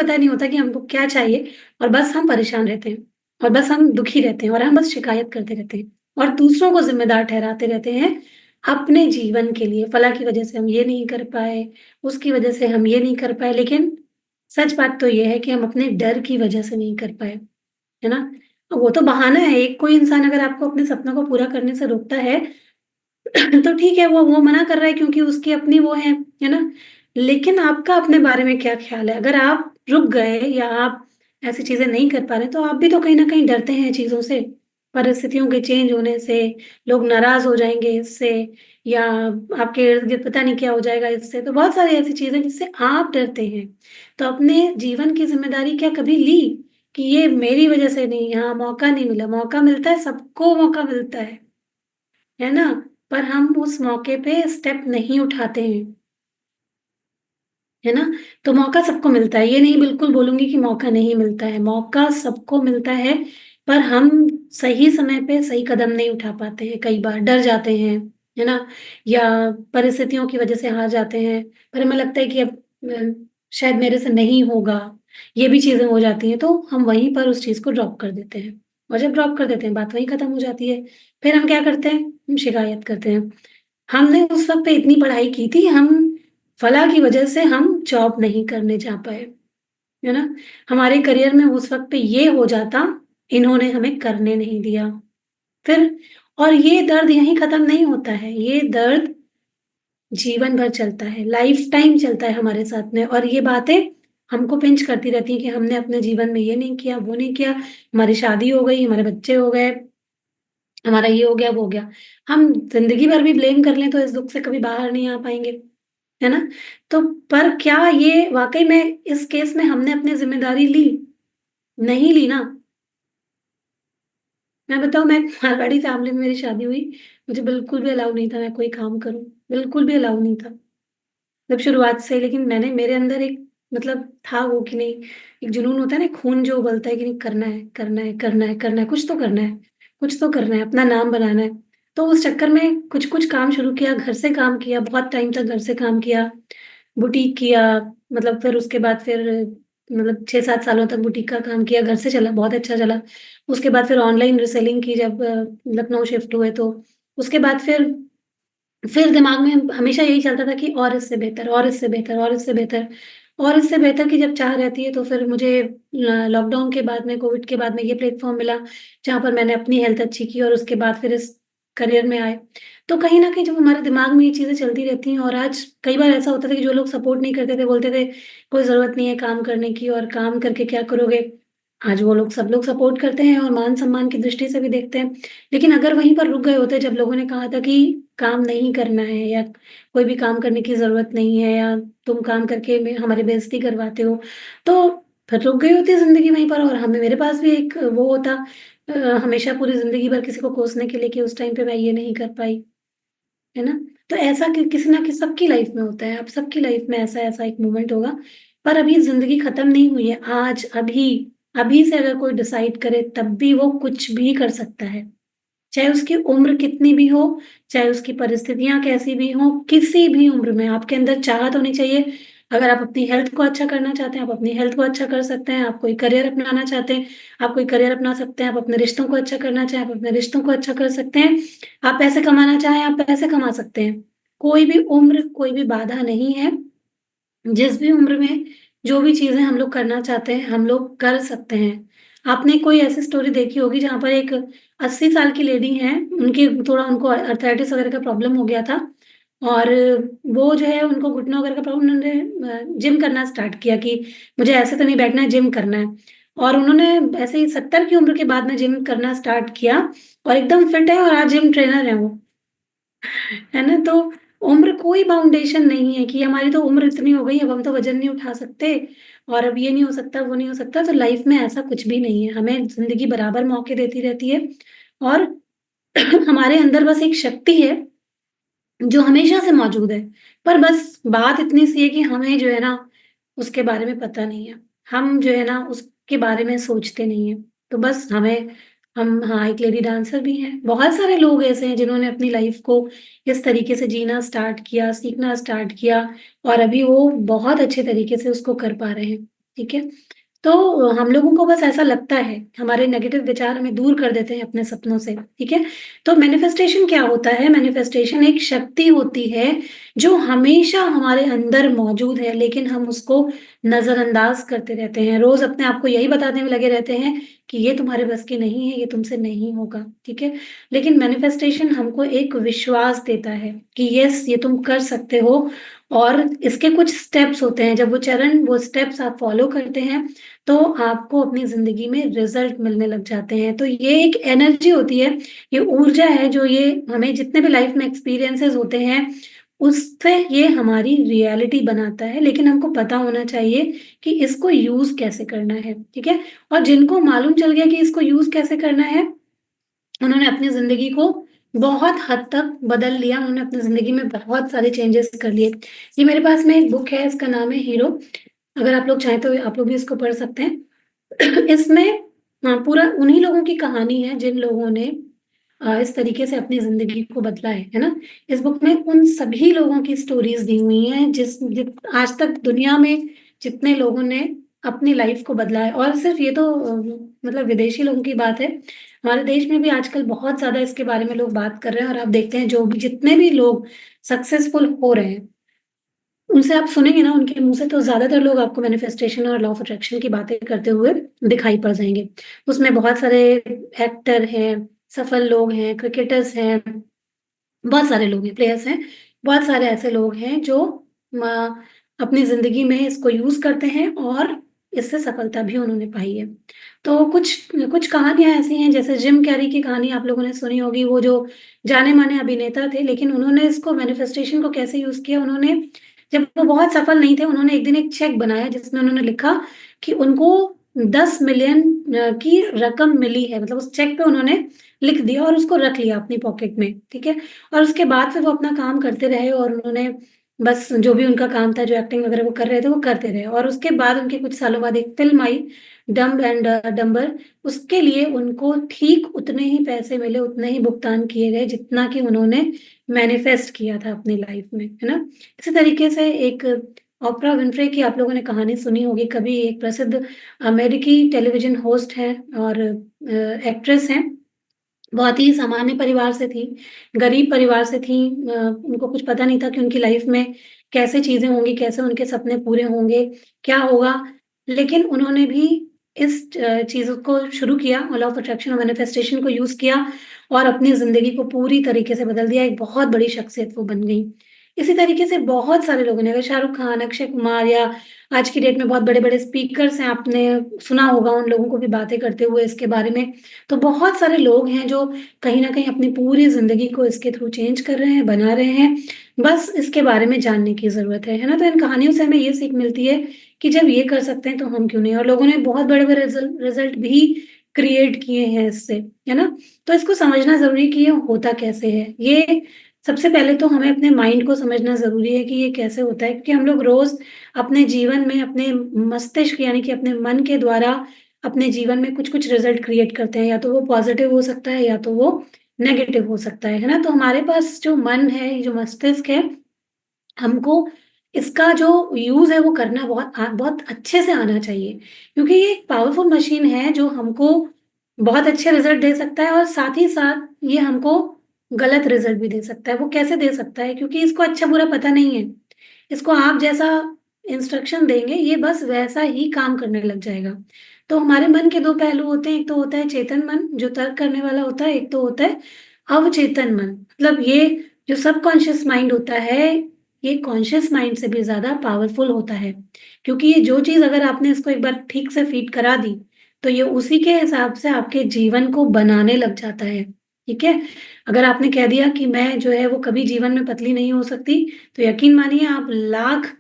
पता नहीं होता कि हमको क्या चाहिए और बस हम परेशान रहते हैं और बस हम दुखी रहते हैं और हम बस शिकायत करते रहते हैं और दूसरों को ज़िम्मेदार ठहराते रहते हैं अपने जीवन के लिए। फलाँ की वज़ह से हम ये नहीं कर पाए, उसकी वज़ह से हम ये नहीं कर पाए, लेकिन सच बात तो ये है कि हम अपने डर की वज़ह से नहीं कर पाए, है ना? वो तो बहाना है, एक कोई इंसान अगर आपको अपने सपनों को पूरा करने से रोकता है तो ठीक है, वो मना कर रहा है क्योंकि उसकी अपनी वो है ना? लेकिन आपका अपने बारे में क्या ख़्याल है? अगर आप रुक गए या आप ऐसी चीज़ें नहीं कर पा रहे, तो आप भी तो कहीं न कहीं डरते हैं चीज़ों से, परिस्थितियों के चेंज होने से, लोग नाराज़ हो जाएँगे इससे या आपके इर्द-गिर्द पता नहीं क्या हो जाएगा इससे, तो बहुत सारी ऐसी चीज़ें जिससे आप डरते हैं। तो अपने जीवन की ज़िम्मेदारी क्या कभी ली कि ये मेरी वज़ह से नहीं, हाँ, मौका नहीं मिला, मौका मिलता है, सबको मौका मिलता है ना? पर हम उस मौके पे स्टेप नहीं उठाते हैं, है ना? तो मौका सबको मिलता है, ये नहीं बिल्कुल बोलूँगी कि मौका नहीं मिलता है, मौका सबको मिलता है, पर हम सही समय पे सही कदम नहीं उठा पाते हैं, कई बार डर जाते हैं, है ना? या परिस्थितियों की वजह से हार जाते हैं, पर हमें लगता है कि अब शायद मेरे से नहीं होगा, ये भी चीज़ें हो जाती हैं, तो हम वहीं पर उस चीज़ को ड्रॉप कर देते हैं और जब ड्रॉप कर देते हैं, बात वहीं खत्म हो जाती है। फिर हम क्या करते हैं? हम शिकायत करते हैं। हमने उस वक़्त पे इतनी पढ़ाई की थी, हम फलाँ की वजह से हम जॉब नहीं करने जा पाए, है ना? हमारे करियर में उस वक़्त पे ये हो जाता, इन्होंने हमें करने नहीं दिया। फिर और ये दर्द यहीं ख़त्म नहीं होता है, ये दर्द जीवन भर चलता है, लाइफ़ टाइम चलता है हमारे साथ में और ये बातें हमको पिंच करती रहती हैं कि हमने अपने जीवन में ये नहीं किया, वो नहीं किया, हमारी शादी हो गई, हमारे बच्चे हो गए, हमारा ये हो गया, वो हो गया। हम ज़िंदगी भर भी ब्लेम कर लें तो इस दुःख से कभी बाहर नहीं आ पाएँगे। है ना? तो पर क्या ये वाक़ई में इस केस में हमने अपनी ज़िम्मेदारी ली? नहीं ली ना। मैं बताऊँ मैं मारवाड़ी फ़ैमिली में मेरी शादी हुई, मुझे बिल्कुल भी अलाउ नहीं था मैं कोई काम करूँ, बिल्कुल भी अलाउ नहीं था। मतलब शुरुआत से ही लेकिन मैंने मेरे अंदर एक मतलब था वो कि नहीं, एक जुनून होता है ना, खून जो उबलता है कि नहीं करना है, करना है, करना है, करना है, कुछ तो करना है, कुछ तो करना है, अपना नाम बनाना है। तो उस चक्कर में कुछ-कुछ काम शुरू किया, घर से काम किया, बहुत टाइम तक घर से काम किया। बुटीक किया, मतलब फिर उसके बाद फिर मतलब 6-7 सालों तक बुटीक का काम किया, घर से चला, बहुत अच्छा चला। उसके बाद फिर ऑनलाइन रीसेलिंग की जब लखनऊ शिफ्ट हुए तो उसके बाद फिर दिमाग में हमेशा यही चलता था कि और इससे बेहतर, और इससे बेहतर, और इससे बेहतर, और इससे बेहतर की जब चाह रहती है तो फिर मुझे लॉकडाउन के बाद में, कोविड के बाद में ये प्लेटफ़ॉर्म मिला, जहाँ पर मैंने अपनी हेल्थ अच्छी की और उसके बाद फिर इस करियर में आए। तो कहीं न कहीं जब हमारे दिमाग में ये चीज़ें चलती रहती हैं और आज कई बार ऐसा होता था कि जो लोग सपोर्ट नहीं करते थे, बोलते थे, "कोई ज़रूरत नहीं है काम करने की और काम करके क्या करोगे?" आज वो लोग सब लोग सपोर्ट करते हैं और मान-सम्मान की दृष्टि से भी देखते हैं। लेकिन अगर वहीं पर रुक गए होते जब लोगों ने कहा था कि काम नहीं करना है या कोई भी काम करने की ज़रूरत नहीं है या तुम काम करके में हमारी बेइज़्ज़ती करवाते हो, तो फिर रुक गई होती ज़िंदगी वहीं पर और हमें मेरे पास भी एक वो होता अ, हमेशा पूरी ज़िंदगी भर किसी को कोसने के लिए कि उस टाइम पे मैं ये नहीं कर पाई, है ना? तो ऐसा कि किसी ना किसी सबकी लाइफ़ में होता है, अब सबकी लाइफ़ में ऐसा-ऐसा एक मोमेंट होगा, पर अभी ज़िंदगी खत्म नहीं हुई है। आज, अभी, अभी से अगर कोई डिसाइड करे तब भी वो कुछ भी कर सकता है। चाहे उसकी उम्र कितनी भी हो, चाहे उसकी परिस्थितियाँ कैसी भी हों, किसी भी उम्र में आपके अंदर चाहत होनी चाहिए। अगर आप अपनी हेल्थ को अच्छा करना चाहते हैं, आप अपनी हेल्थ को अच्छा कर सकते हैं। आप कोई करियर अपनाना चाहते हैं, आप कोई करियर अपना सकते हैं। आप अपने रिश्तों को अच्छा करना चाहें, आप अपने रिश्तों को अच्छा कर सकते हैं। आप पैसे कमाना चाहें, आप पैसे कमा सकते हैं। कोई भी उम्र, कोई भी बाधा नहीं है। जिस भी उम्र में जो भी चीज़ें हम लोग करना चाहते हैं, हम लोग कर सकते हैं। आपने कोई ऐसी स्टोरी देखी होगी जहाँ पर एक 80 साल की लेडी हैं, उनकी थोड़ा उनको आर्थराइटिस वगैरह का प्रॉब्लम हो गया था और वो जो है उनको घुटनों वगैरह का प्रॉब्लम उन्होंने जिम करना स्टार्ट किया कि मुझे ऐसे तो नहीं बैठना है, जिम करना है। और उन्होंने ऐसे ही 70 की उम्र के बाद में जिम करना स्टार्ट किया और एकदम फिट है और आज जिम ट्रेनर हैं वो। है ना? तो उम्र कोई बाउंडेशन नहीं है कि हमारी तो उम्र इतनी हो गई, अब हम तो वज़न नहीं उठा सकते और अब ये नहीं हो सकता, वो नहीं हो सकता, तो लाइफ़ में ऐसा कुछ भी नहीं है। हमें ज़िंदगी बराबर मौके देती रहती है और हमारे अंदर बस एक शक्ति है, जो हमेशा से मौजूद है। पर बस बात इतनी सी है कि हमें जो है ना, उसके बारे में पता नहीं है। हम जो है ना, उसके बारे में सोचते नहीं हैं। तो बस हम हाँ, एक लेडी डांसर भी हैं। बहुत सारे लोग ऐसे हैं जिन्होंने अपनी लाइफ़ को इस तरीके से जीना स्टार्ट किया, सीखना स्टार्ट किया और अभी वो बहुत अच्छे तरीके से उसको कर पा रहे हैं। ठीक है? तो हम लोगों को बस ऐसा लगता है, हमारे नेगेटिव विचार हमें दूर कर देते हैं अपने सपनों से, ठीक है? तो मैनिफेस्टेशन क्या होता है? मैनिफेस्टेशन एक शक्ति होती है, जो हमेशा हमारे अंदर मौजूद है, लेकिन हम उसको नज़रअंदाज करते रहते हैं। रोज़ अपने आप को यही बताने में लगे रहते हैं कि ये तुम्हारे बस की नहीं है, ये तुमसे नहीं होगा, ठीक है? लेकिन मैनिफेस्टेशन हमको एक विश्वास देता है कि यस, ये तुम कर सकते हो, और इसके कुछ स्टेप्स होते हैं। जब वो स्टेप्स आप फॉलो करते हैं, तो आपको अपनी ज़िंदगी में रिज़ल्ट मिलने लग जाते हैं। तो ये एक एनर्जी होती है, ये ऊर्जा है, जो ये हमें जितने भी लाइफ़ में एक्सपीरियंसेस होते हैं, उससे ये हमारी रियलिटी बनाता है। लेकिन हमको पता होना चाहिए कि इसको यूज़ कैसे करना है, ठीक है? और जिनको मालूम चल गया कि इसको यूज़ कैसे करना है, उन्होंने अपनी ज़िंदगी को बहुत हद तक बदल लिया, उन्होंने अपनी ज़िंदगी में बहुत सारे चेंजेस कर लिए। ये मेरे पास में एक बुक है, इसका नाम है हीरो। अगर आप लोग चाहें तो आप लोग भी इसको पढ़ सकते हैं। इसमें पूरा उन्हीं लोगों की कहानी है जिन लोगों ने इस तरीके से अपनी ज़िंदगी को बदला है ना? इस बुक में उन सभी लोगों की स्टोरीज़ दी हुई हैं जिस जित आज तक दुनिया में जितने लोगों ने अपनी लाइफ़ को बदला है। और सिर्फ़ ये तो मतलब विदेशी लोगों की बात है, हमारे देश में भी आजकल बहुत ज़्यादा इसके बारे में लोग बात कर रहे हैं, और आप देखते हैं जो भी जितने भी लोग सक्सेसफुल हो रहे हैं, उनसे आप सुनेंगे ना उनके मुँह से, तो ज़्यादातर लोग आपको मैनिफेस्टेशन और लॉ ऑफ अट्रैक्शन की बातें करते हुए दिखाई पड़ जाएँगे। उसमें बहुत सारे एक्टर हैं, सफल लोग हैं, क्रिकेटर्स हैं, बहुत सारे लोग हैं, प्लेयर्स हैं। बहुत सारे ऐसे लोग हैं जो म अपनी ज़िंदगी में इसको यूज़ करते हैं, और इससे सफलता भी उन्होंने पाई है। तो कुछ कुछ कहानियाँ ऐसी हैं, जैसे जिम कैरी की कहानी आप लोगों ने सुनी होगी, वो जो जाने-माने अभिनेता थे, लेकिन उन्होंने इसको मैनिफेस्टेशन को कैसे यूज़ किया, उन्होंने जब वो बहुत सफल नहीं थे, उन्होंने एक दिन एक चेक बनाया जिसमें उन्होंने लिखा कि उनको 10 मिलियन की रकम मिली है। मतलब उस चेक पे उन्होंने लिख दिया और उसको रख लिया अपनी पॉकेट में, ठीक है? और उसके बाद फिर वो अपना काम करते रहे, और उन्होंने बस जो भी उनका काम था, जो एक्टिंग वगैरह वो कर रहे थे, वो करते रहे। और उसके बाद उनके कुछ सालों बाद एक फ़िल्म आई, डम्ब एंड डम्बर। उसके लिए उनको ठीक उतने ही पैसे मिले, उतने ही भुगतान किए गए, जितना कि उन्होंने मैनिफेस्ट किया था अपनी लाइफ़ में, है ना? इसी तरीके से एक ओपरा विन्फ्रे की आप लोगों ने कहानी सुनी होगी कभी। एक प्रसिद्ध अमेरिकी टेलीविज़न होस्ट हैं और एक्ट्रेस हैं। बहुत ही सामान्य परिवार से थीं, गरीब परिवार से थीं। उनको कुछ पता नहीं था कि उनकी लाइफ़ में कैसे चीज़ें होंगी, कैसे उनके सपने पूरे होंगे, क्या होगा। लेकिन उन्होंने भी इस चीज़ों को शुरू किया, लॉ ऑफ अट्रैक्शन और मैनिफेस्टेशन को यूज़ किया, और अपनी ज़िंदगी को पूरी तरीके से बदल दिया। एक बहुत बड़ी शख्सियत वो बन गईं। इसी तरीके से बहुत सारे लोगों ने, अगर शाहरुख खान, अक्षय कुमार, या आज की डेट में बहुत बड़े-बड़े स्पीकर्स हैं, आपने सुना होगा उन लोगों को भी बातें करते हुए इसके बारे में। तो बहुत सारे लोग हैं जो कहीं न कहीं अपनी पूरी ज़िंदगी को इसके थ्रू चेंज कर रहे हैं, बना रहे हैं। बस इसके बारे में जानने की ज़रूरत है ना? तो इन कहानियों से हमें ये सीख मिलती है कि जब ये कर सकते हैं तो हम क्यों नहीं? और लोगों ने बहुत बड़े-बड़े रिज़ल्ट भी क्रिएट किए हैं इससे, है ना? तो इसको समझना ज़रूरी है कि ये होता कैसे है। ये सबसे पहले तो हमें अपने माइंड को समझना ज़रूरी है कि ये कैसे होता है, क्योंकि हम लोग रोज़ अपने जीवन में अपने मस्तिष्क यानी कि अपने मन के द्वारा अपने जीवन में कुछ-कुछ रिज़ल्ट क्रिएट करते हैं, या तो वो पॉज़िटिव हो सकता है या तो वो नेगेटिव हो सकता है ना? तो हमारे पास जो मन है, जो मस्तिष्क है, हमको इसका जो यूज़ है वो करना बहुत अच्छे से आना चाहिए, क्योंकि ये एक पावरफुल मशीन है जो हमको बहुत अच्छे रिज़ल्ट दे सकता है, और साथ ही साथ ये हमको गलत रिज़ल्ट भी दे सकता है। वो कैसे दे सकता है? क्योंकि इसको अच्छा-बुरा पता नहीं है। इसको आप जैसा इंस्ट्रक्शन देंगे, ये बस वैसा ही काम करने लग जाएगा। तो हमारे मन के 2 पहलू होते हैं, एक तो होता है चेतन मन जो तर्क करने वाला होता है, एक तो होता है अवचेतन मन। मतलब ये जो सबकॉन्शियस माइंड होता है, ये कॉन्शियस माइंड से भी ज़्यादा पावरफुल होता है। क्योंकि ये जो चीज़ अगर आपने इसको एक बार ठीक से फीड करा दी, तो ये उसी के हिसाब से आपके जीवन को बनाने लग जाता है, ठीक है? अगर आपने कह दिया कि मैं जो है वो कभी जीवन में पतली नहीं हो सकती, तो यकीन मानिए आप लाख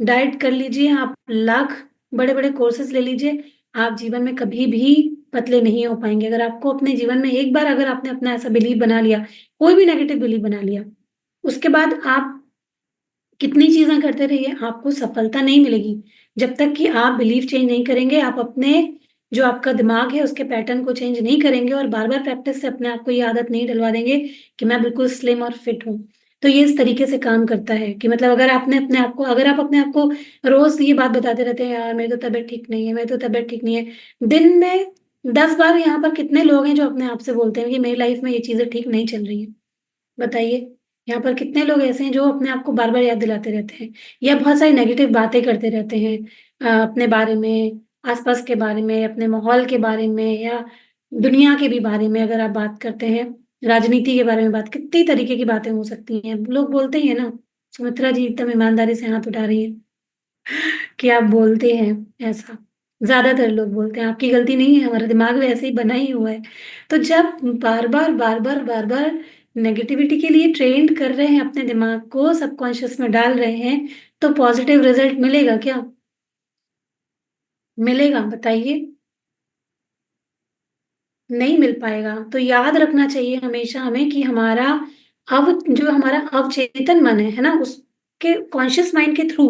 डाइट कर लीजिए, आप लाख बड़े-बड़े कोर्सेज़ ले लीजिए, आप जीवन में कभी भी पतले नहीं हो पाएँगे। अगर आपको अपने जीवन में एक बार अगर आपने अपना ऐसा बिलीव बना लिया, कोई भी नेगेटिव बिलीव बना लिया, उसके बाद आप कितनी चीज़ें करते रहिए, आपको सफलता नहीं मिलेगी। जब तक कि आप बिलीव चेंज नहीं करेंगे, आप अपने जो आपका दिमाग है उसके पैटर्न को चेंज नहीं करेंगे, और बार-बार प्रैक्टिस से अपने आप को ये आदत नहीं डलवा देंगे कि मैं बिल्कुल स्लिम और फिट हूँ। तो ये इस तरीके से काम करता है कि मतलब अगर आप अपने आप को रोज़ ये बात बताते रहते हैं, यार मेरी तो तबीयत ठीक नहीं है, मेरी तो तबीयत ठीक नहीं है। दिन में 10 बार यहाँ पर कितने लोग हैं जो अपने आप से बोलते हैं कि मेरी लाइफ में ये चीज़ें ठीक नहीं चल रही हैं? बताइए। यहाँ पर कितने लोग ऐसे हैं जो अपने आप को बार-बार याद दिलाते रहते हैं या बहुत सारी नेगेटिव बातें करते रहते हैं अपने बारे में, आस-पास के बारे में, अपने माहौल के बारे में या दुनिया के भी बारे में अगर आप बात करते हैं, राजनीति के बारे में बात कितनी तरीके की बातें हो सकती हैं। लोग बोलते ही हैं ना, सुमित्रा जी एकदम ईमानदारी से हाथ उठा रही हैं कि आप बोलते हैं ऐसा। ज़्यादातर लोग बोलते हैं, आपकी गलती नहीं है, हमारा दिमाग वैसे ही बना ही हुआ है। तो जब बार-बार, बार-बार, बार-बार नेगेटिविटी के लिए ट्रेंड कर रहे हैं अपने दिमाग को, सबकॉन्शियस में डाल रहे हैं, तो पॉज़िटिव रिज़ल्ट मिलेगा क्या? मिलेगा बताइए? नहीं मिल पाएगा। तो याद रखना चाहिए हमेशा हमें कि हमारा अवचेतन मन है ना? उसके कॉन्शियस माइंड के थ्रू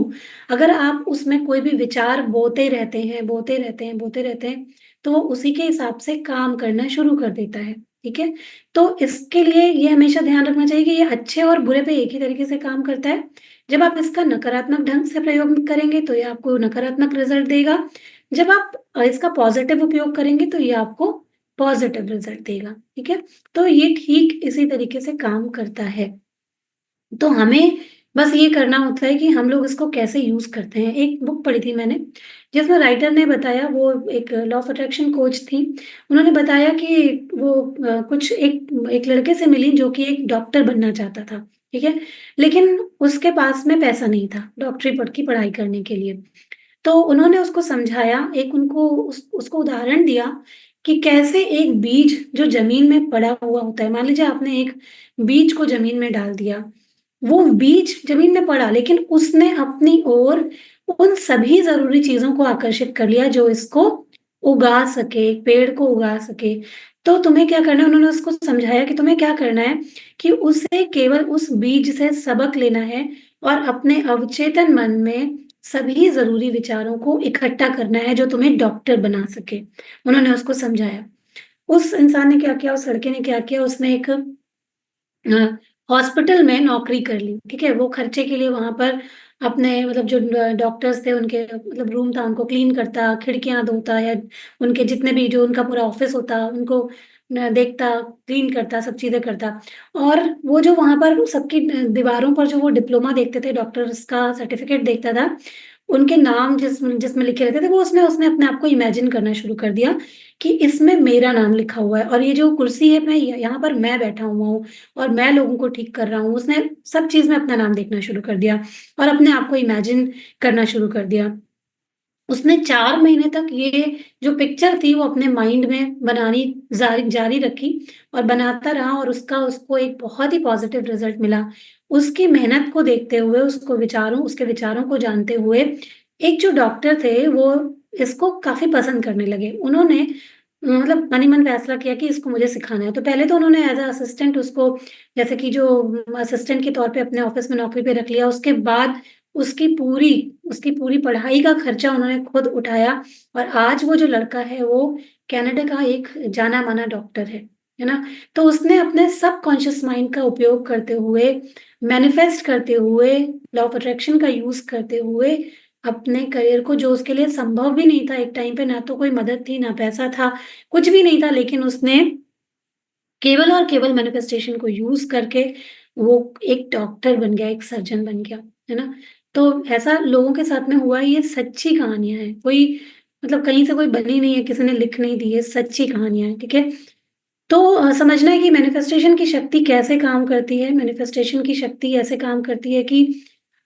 अगर आप उसमें कोई भी विचार बोते रहते हैं, बोते रहते हैं, बोते रहते हैं, तो वो उसी के हिसाब से काम करना शुरू कर देता है, ठीक है? तो इसके लिए ये हमेशा ध्यान रखना चाहिए कि ये अच्छे और बुरे पे एक ही तरीके से काम करता है। जब आप इसका नकारात्मक ढंग से प्रयोग करेंगे, तो ये आपको नकारात्मक रिज़ल्ट देगा। जब आप इसका पॉज़िटिव उपयोग करेंगे, तो ये आपको पॉज़िटिव रिज़ल्ट देगा, ठीक है? तो ये ठीक इसी तरीके से काम करता है। तो हमें बस ये करना होता है कि हम लोग इसको कैसे यूज़ करते हैं। एक बुक पढ़ी थी मैंने, जिसमें राइटर ने बताया वो एक लॉ ऑफ अट्रैक्शन कोच थी। उन्होंने बताया कि वो कुछ एक एक लड़के से मिली जो कि एक डॉक्टर बनना चाहता था, ठीक है? लेकिन उसके पास में पैसा नहीं था डॉक्टरी पढ़ की पढ़ाई करने के लिए। तो उन्होंने उसको समझाया, एक उनको उसको उदाहरण दिया कि कैसे एक बीज जो ज़मीन में पड़ा हुआ होता है, मान लीजिए आपने एक बीज को ज़मीन में डाल दिया, वो बीज ज़मीन में पड़ा लेकिन उसने अपनी ओर उन सभी ज़रूरी चीज़ों को आकर्षित कर लिया जो इसको उगा सके, पेड़ को उगा सके। तो तुम्हें क्या करना है उन्होंने उसको समझाया कि तुम्हें क्या करना है कि उसे केवल उस बीज से सबक लेना है और अपने अवचेतन मन में सभी ज़रूरी विचारों को इकट्ठा करना है जो तुम्हें डॉक्टर बना सके। उन्होंने उसको समझाया। उस इंसान ने क्या किया, उस लड़के ने क्या किया, उसने एक अ, हॉस्पिटल में नौकरी कर ली, ठीक है? वो खर्चे के लिए वहाँ पर अपने मतलब जो डॉक्टर्स थे उनके मतलब रूम था उनको क्लीन करता, खिड़कियाँ धोता या उनके जितने भी जो उनका पूरा ऑफ़िस होता उनको देखता, क्लीन करता, सब चीज़ें करता। और वो जो वहाँ पर सबकी दीवारों पर जो वो डिप्लोमा देखते थे, डॉक्टर्स का सर्टिफ़िकेट देखता था, उनके नाम जिसमें जिसमें लिखे रहते थे वो उसने उसने अपने आप को इमेजिन करना शुरू कर दिया कि इसमें मेरा नाम लिखा हुआ है और ये जो कुर्सी है मैं यहाँ पर मैं बैठा हुआ हूँ और मैं लोगों को ठीक कर रहा हूँ। उसने सब चीज़ में अपना नाम देखना शुरू कर दिया और अपने आप को इमेजिन करना शुरू कर दिया। उसने 4 महीने तक ये जो पिक्चर थी वो अपने माइंड में बनानी जारी जारी रखी और बनाता रहा और उसको एक बहुत ही पॉज़िटिव रिज़ल्ट मिला। उसकी मेहनत को देखते हुए, उसके विचारों को जानते हुए, एक जो डॉक्टर थे वो इसको काफ़ी पसंद करने लगे। उन्होंने मतलब मन ही मन फैसला किया कि इसको मुझे सिखाना है। तो पहले तो उन्होंने एज़ अ असिस्टेंट उसको जैसे कि जो असिस्टेंट के तौर पे अपने ऑफ़िस में नौकरी पे रख लिया। उसके बाद उसकी पूरी उसकी पूरी पढ़ाई का खर्चा उन्होंने खुद उठाया और आज वो जो लड़का है वो कनाडा का एक जाना-माना डॉक्टर है ना? तो उसने अपने सबकॉन्शियस माइंड का उपयोग करते हुए, मैनिफेस्ट करते हुए, लॉ ऑफ अट्रैक्शन का यूज़ करते हुए अपने करियर को जो उसके लिए संभव भी नहीं था एक टाइम पे, ना तो कोई मदद थी, ना पैसा था, कुछ भी नहीं था लेकिन उसने केवल और केवल मैनिफेस्टेशन को यूज़ करके वो एक डॉक्टर बन गया, एक सर्जन बन गया, है ना? तो ऐसा लोगों के साथ में हुआ है, ये सच्ची कहानियाँ हैं, कोई मतलब कहीं से कोई बनी नहीं है, किसी ने लिख नहीं दी है, सच्ची कहानियाँ हैं, ठीक है? तो समझना है कि मैनिफेस्टेशन की शक्ति कैसे काम करती है, मैनिफेस्टेशन की शक्ति ऐसे काम करती है कि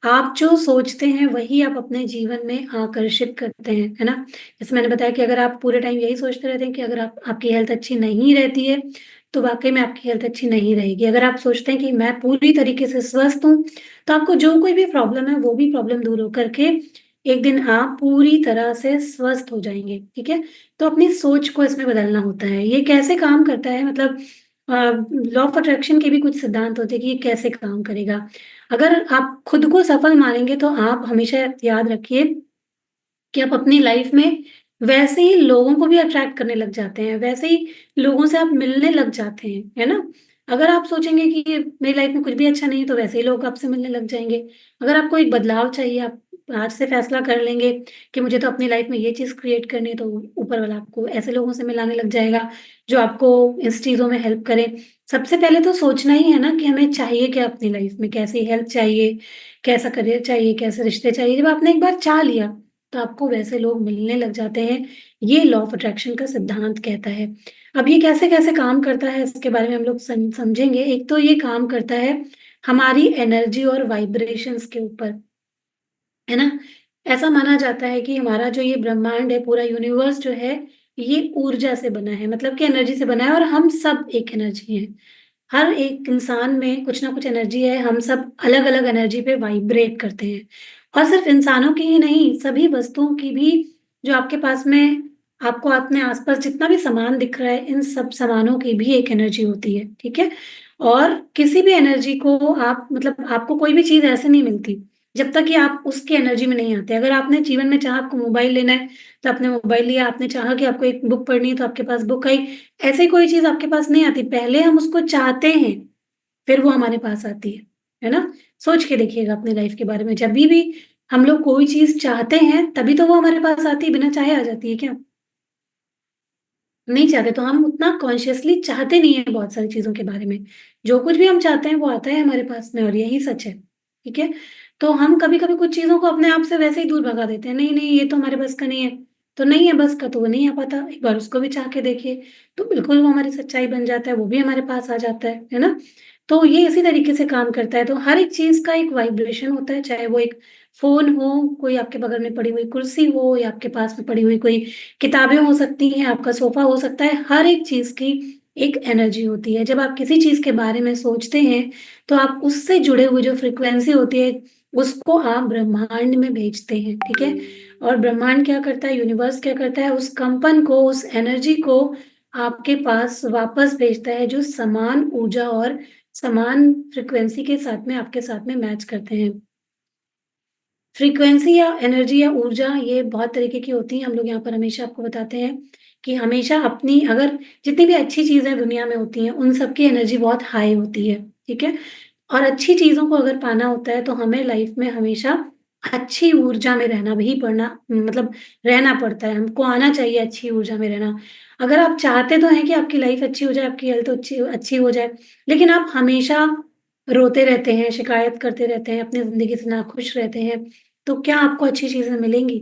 आप जो सोचते हैं वही आप अपने जीवन में आकर्षित करते हैं, है ना? जैसे मैंने बताया कि अगर आप पूरे टाइम यही सोचते रहते हैं कि अगर आप आपकी हेल्थ अच्छी नहीं रहती है, तो वाक़ई में आपकी हेल्थ अच्छी नहीं रहेगी। अगर आप सोचते हैं कि मैं पूरी तरीके से स्वस्थ हूँ, तो आपको जो कोई भी प्रॉब्लम है, वो भी प्रॉब्लम दूर हो करके एक दिन आप पूरी तरह से स्वस्थ हो जाएँगे, ठीक है? तो अपनी सोच को इसमें बदलना होता है। ये कैसे काम करता है मतलब अ, लॉ ऑफ अट्रैक्शन के भी कुछ सिद्धांत होते हैं कि ये कैसे काम करेगा। अगर आप खुद को सफल मानेंगे तो आप हमेशा याद रखिए कि आप अपनी लाइफ में वैसे ही लोगों को भी अट्रैक्ट करने लग जाते हैं, वैसे ही लोगों से आप मिलने लग जाते हैं, है ना? अगर आप सोचेंगे कि ये मेरी लाइफ में कुछ भी अच्छा नहीं है, तो वैसे ही लोग आपसे मिलने लग जाएँगे। अगर आपको एक बदलाव चाहिए, आप आज से फैसला कर लेंगे कि मुझे तो अपनी लाइफ में ये चीज़ क्रिएट करनी है, तो ऊपर वाला आपको ऐसे लोगों से मिलाने लग जाएगा, जो आपको इस चीज़ों में हेल्प करें। सबसे पहले तो सोचना ही है ना कि हमें चाहिए क्या अपनी लाइफ में, कैसी हेल्थ चाहिए, कैसा करियर चाहिए, कैसे रिश्ते चाहिए। जब आपने एक बार चाह लिया, तो आपको वैसे लोग मिलने लग जाते हैं। ये लॉ ऑफ अट्रैक्शन का सिद्धांत कहता है। अब ये कैसे-कैसे काम करता है, इसके बारे में हम लोग समझेंगे। एक तो ये काम करता है हमारी एनर्जी और वाइब्रेशंस के ऊपर, है ना? ऐसा माना जाता है कि हमारा जो ये ब्रह्मांड है, पूरा यूनिवर्स जो है, ये ऊर्जा से बना है, मतलब कि एनर्जी से बना है, और हम सब एक एनर्जी हैं। हर एक इंसान में कुछ ना कुछ एनर्जी है, हम सब अलग-अलग एनर्जी पे वाइब्रेट करते हैं। और सिर्फ़ इंसानों की ही नहीं, सभी वस्तुओं की भी, जो आपके पास में, आपको अपने आस-पास जितना भी सामान दिख रहा है, इन सब सामानों की भी एक एनर्जी होती है, ठीक है? और किसी भी एनर्जी को आप, मतलब आपको कोई भी चीज़ ऐसे नहीं मिलती, जब तक कि आप उसकी एनर्जी में नहीं आते। अगर आपने जीवन में चाहा आपको मोबाइल लेना है, तो आपने मोबाइल लिया, आपने चाहा कि आपको एक बुक पढ़नी है, तो आपके पास बुक आई। ऐसी कोई चीज़ आपके पास नहीं आती, पहले हम उसको चाहते हैं, फिर वो हमारे पास आती है ना? सोच के देखिएगा अपनी लाइफ़ के बारे में, जभी भी हम लोग कोई चीज़ चाहते हैं, तभी तो वो हमारे पास आती है, बिना चाहे आ जाती है क्या? नहीं चाहते, तो हम उतना कॉन्शियसली चाहते नहीं हैं बहुत सारी चीज़ों के बारे में। जो कुछ भी हम चाहते हैं वो आता है हमारे पास में, और यही सच है, ठीक है? तो हम कभी-कभी कुछ चीज़ों को अपने आप से वैसे ही दूर भगा देते हैं, नहीं, नहीं ये तो हमारे बस का नहीं है, तो नहीं है बस का तो वो नहीं आ पाता, एक बार उसको भी चाह के देखिए, तो बिल्कुल वो हमारी सच्चाई बन जाता है, वो भी हमारे पास आ जाता है ना? तो ये इसी तरीके से काम करता है, तो हर एक चीज़ का एक वाइब्रेशन होता है, चाहे वो एक फ़ोन हो, कोई आपके बगल में पड़ी हुई कुर्सी हो, या आपके पास में पड़ी हुई कोई किताबें हो सकती हैं, आपका सोफ़ा हो सकता है, हर एक चीज़ की एक एनर्जी होती है। जब आप किसी चीज़ के बारे में सोचते हैं, तो आप उससे जुड़े हुए जो फ्रीक्वेंसी होती है, उसको आप ब्रह्मांड में भेजते हैं, ठीक है? और ब्रह्मांड क्या करता है, यूनिवर्स क्या करता है, उस कंपन को, उस एनर्जी को आपके पास वापस भेजता है, जो समान ऊर्जा और समान फ्रीक्वेंसी के साथ में, आपके साथ में मैच करते हैं। फ्रीक्वेंसी या एनर्जी या ऊर्जा, ये बहुत तरीके की होती हैं। हम लोग यहाँ पर हमेशा आपको बताते हैं कि हमेशा अपनी, अगर जितनी भी अच्छी चीज़ें दुनिया में होती हैं, उन सब की एनर्जी बहुत हाई होती है, ठीक है? और अच्छी चीज़ों को अगर पाना होता है, तो हमें लाइफ में हमेशा अच्छी ऊर्जा में रहना भी पड़ना, मतलब रहना पड़ता है। हमको आना चाहिए अच्छी ऊर्जा में रहना। अगर आप चाहते तो हैं कि आपकी लाइफ अच्छी हो जाए, आपकी हेल्थ अच्छी अच्छी हो जाए, लेकिन आप हमेशा रोते रहते हैं, शिकायत करते रहते हैं, अपनी ज़िंदगी से नाखुश रहते हैं, तो क्या आपको अच्छी चीज़ें मिलेंगी?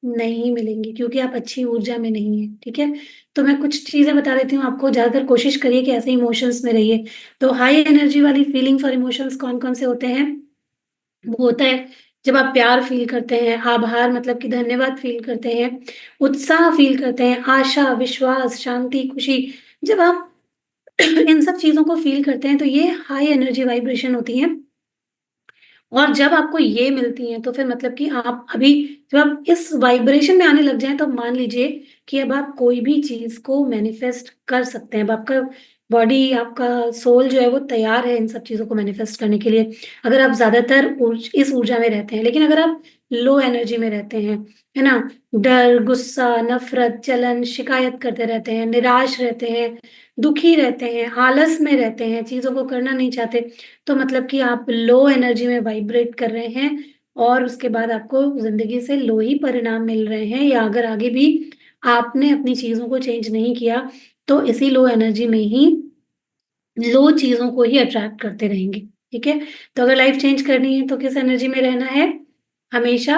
नहीं मिलेंगी, क्योंकि आप अच्छी ऊर्जा में नहीं हैं, ठीक है? तो मैं कुछ चीज़ें बता देती हूँ आपको, ज़्यादातर कोशिश करिए कि ऐसे इमोशंस में रहिए। तो हाई एनर्जी वाली फीलिंग्स और इमोशंस कौन-कौन से होते हैं? वो होता है जब आप प्यार फ़ील करते हैं, आभार मतलब कि धन्यवाद फ़ील करते हैं, उत्साह फ़ील करते हैं, आशा, विश्वास, शांति, खुशी। जब आप इन सब चीज़ों को फ़ील करते हैं, तो ये हाई एनर्जी वाइब्रेशन होती हैं। और जब आपको ये मिलती हैं, तो फिर मतलब कि आप अभी, जब आप इस वाइब्रेशन में आने लग जाएँ, तो मान लीजिए कि अब आप कोई भी चीज़ को मैनिफेस्ट कर सकते हैं। अब आपका बॉडी, आपका सोल जो है वो तैयार है इन सब चीज़ों को मैनिफेस्ट करने के लिए। अगर आप ज़्यादातर इस ऊर्जा में रहते हैं, लेकिन अगर आप लो एनर्जी में रहते हैं, है ना? डर, गुस्सा, नफ़रत, जलन, शिकायत करते रहते हैं, निराश रहते हैं, दुखी रहते हैं, आलस में रहते हैं, चीज़ों को करना नहीं चाहते, तो मतलब कि आप लो एनर्जी में वाइब्रेट कर रहे हैं, और उसके बाद आपको ज़िंदगी से लो ही परिणाम मिल रहे हैं, या अगर आगे भी आपने अपनी चीज़ों को चेंज नहीं किया, तो इसी लो एनर्जी में ही लो चीज़ों को ही अट्रैक्ट करते रहेंगे, ठीक है? तो अगर लाइफ़ चेंज करनी है, तो किस एनर्जी में रहना है? हमेशा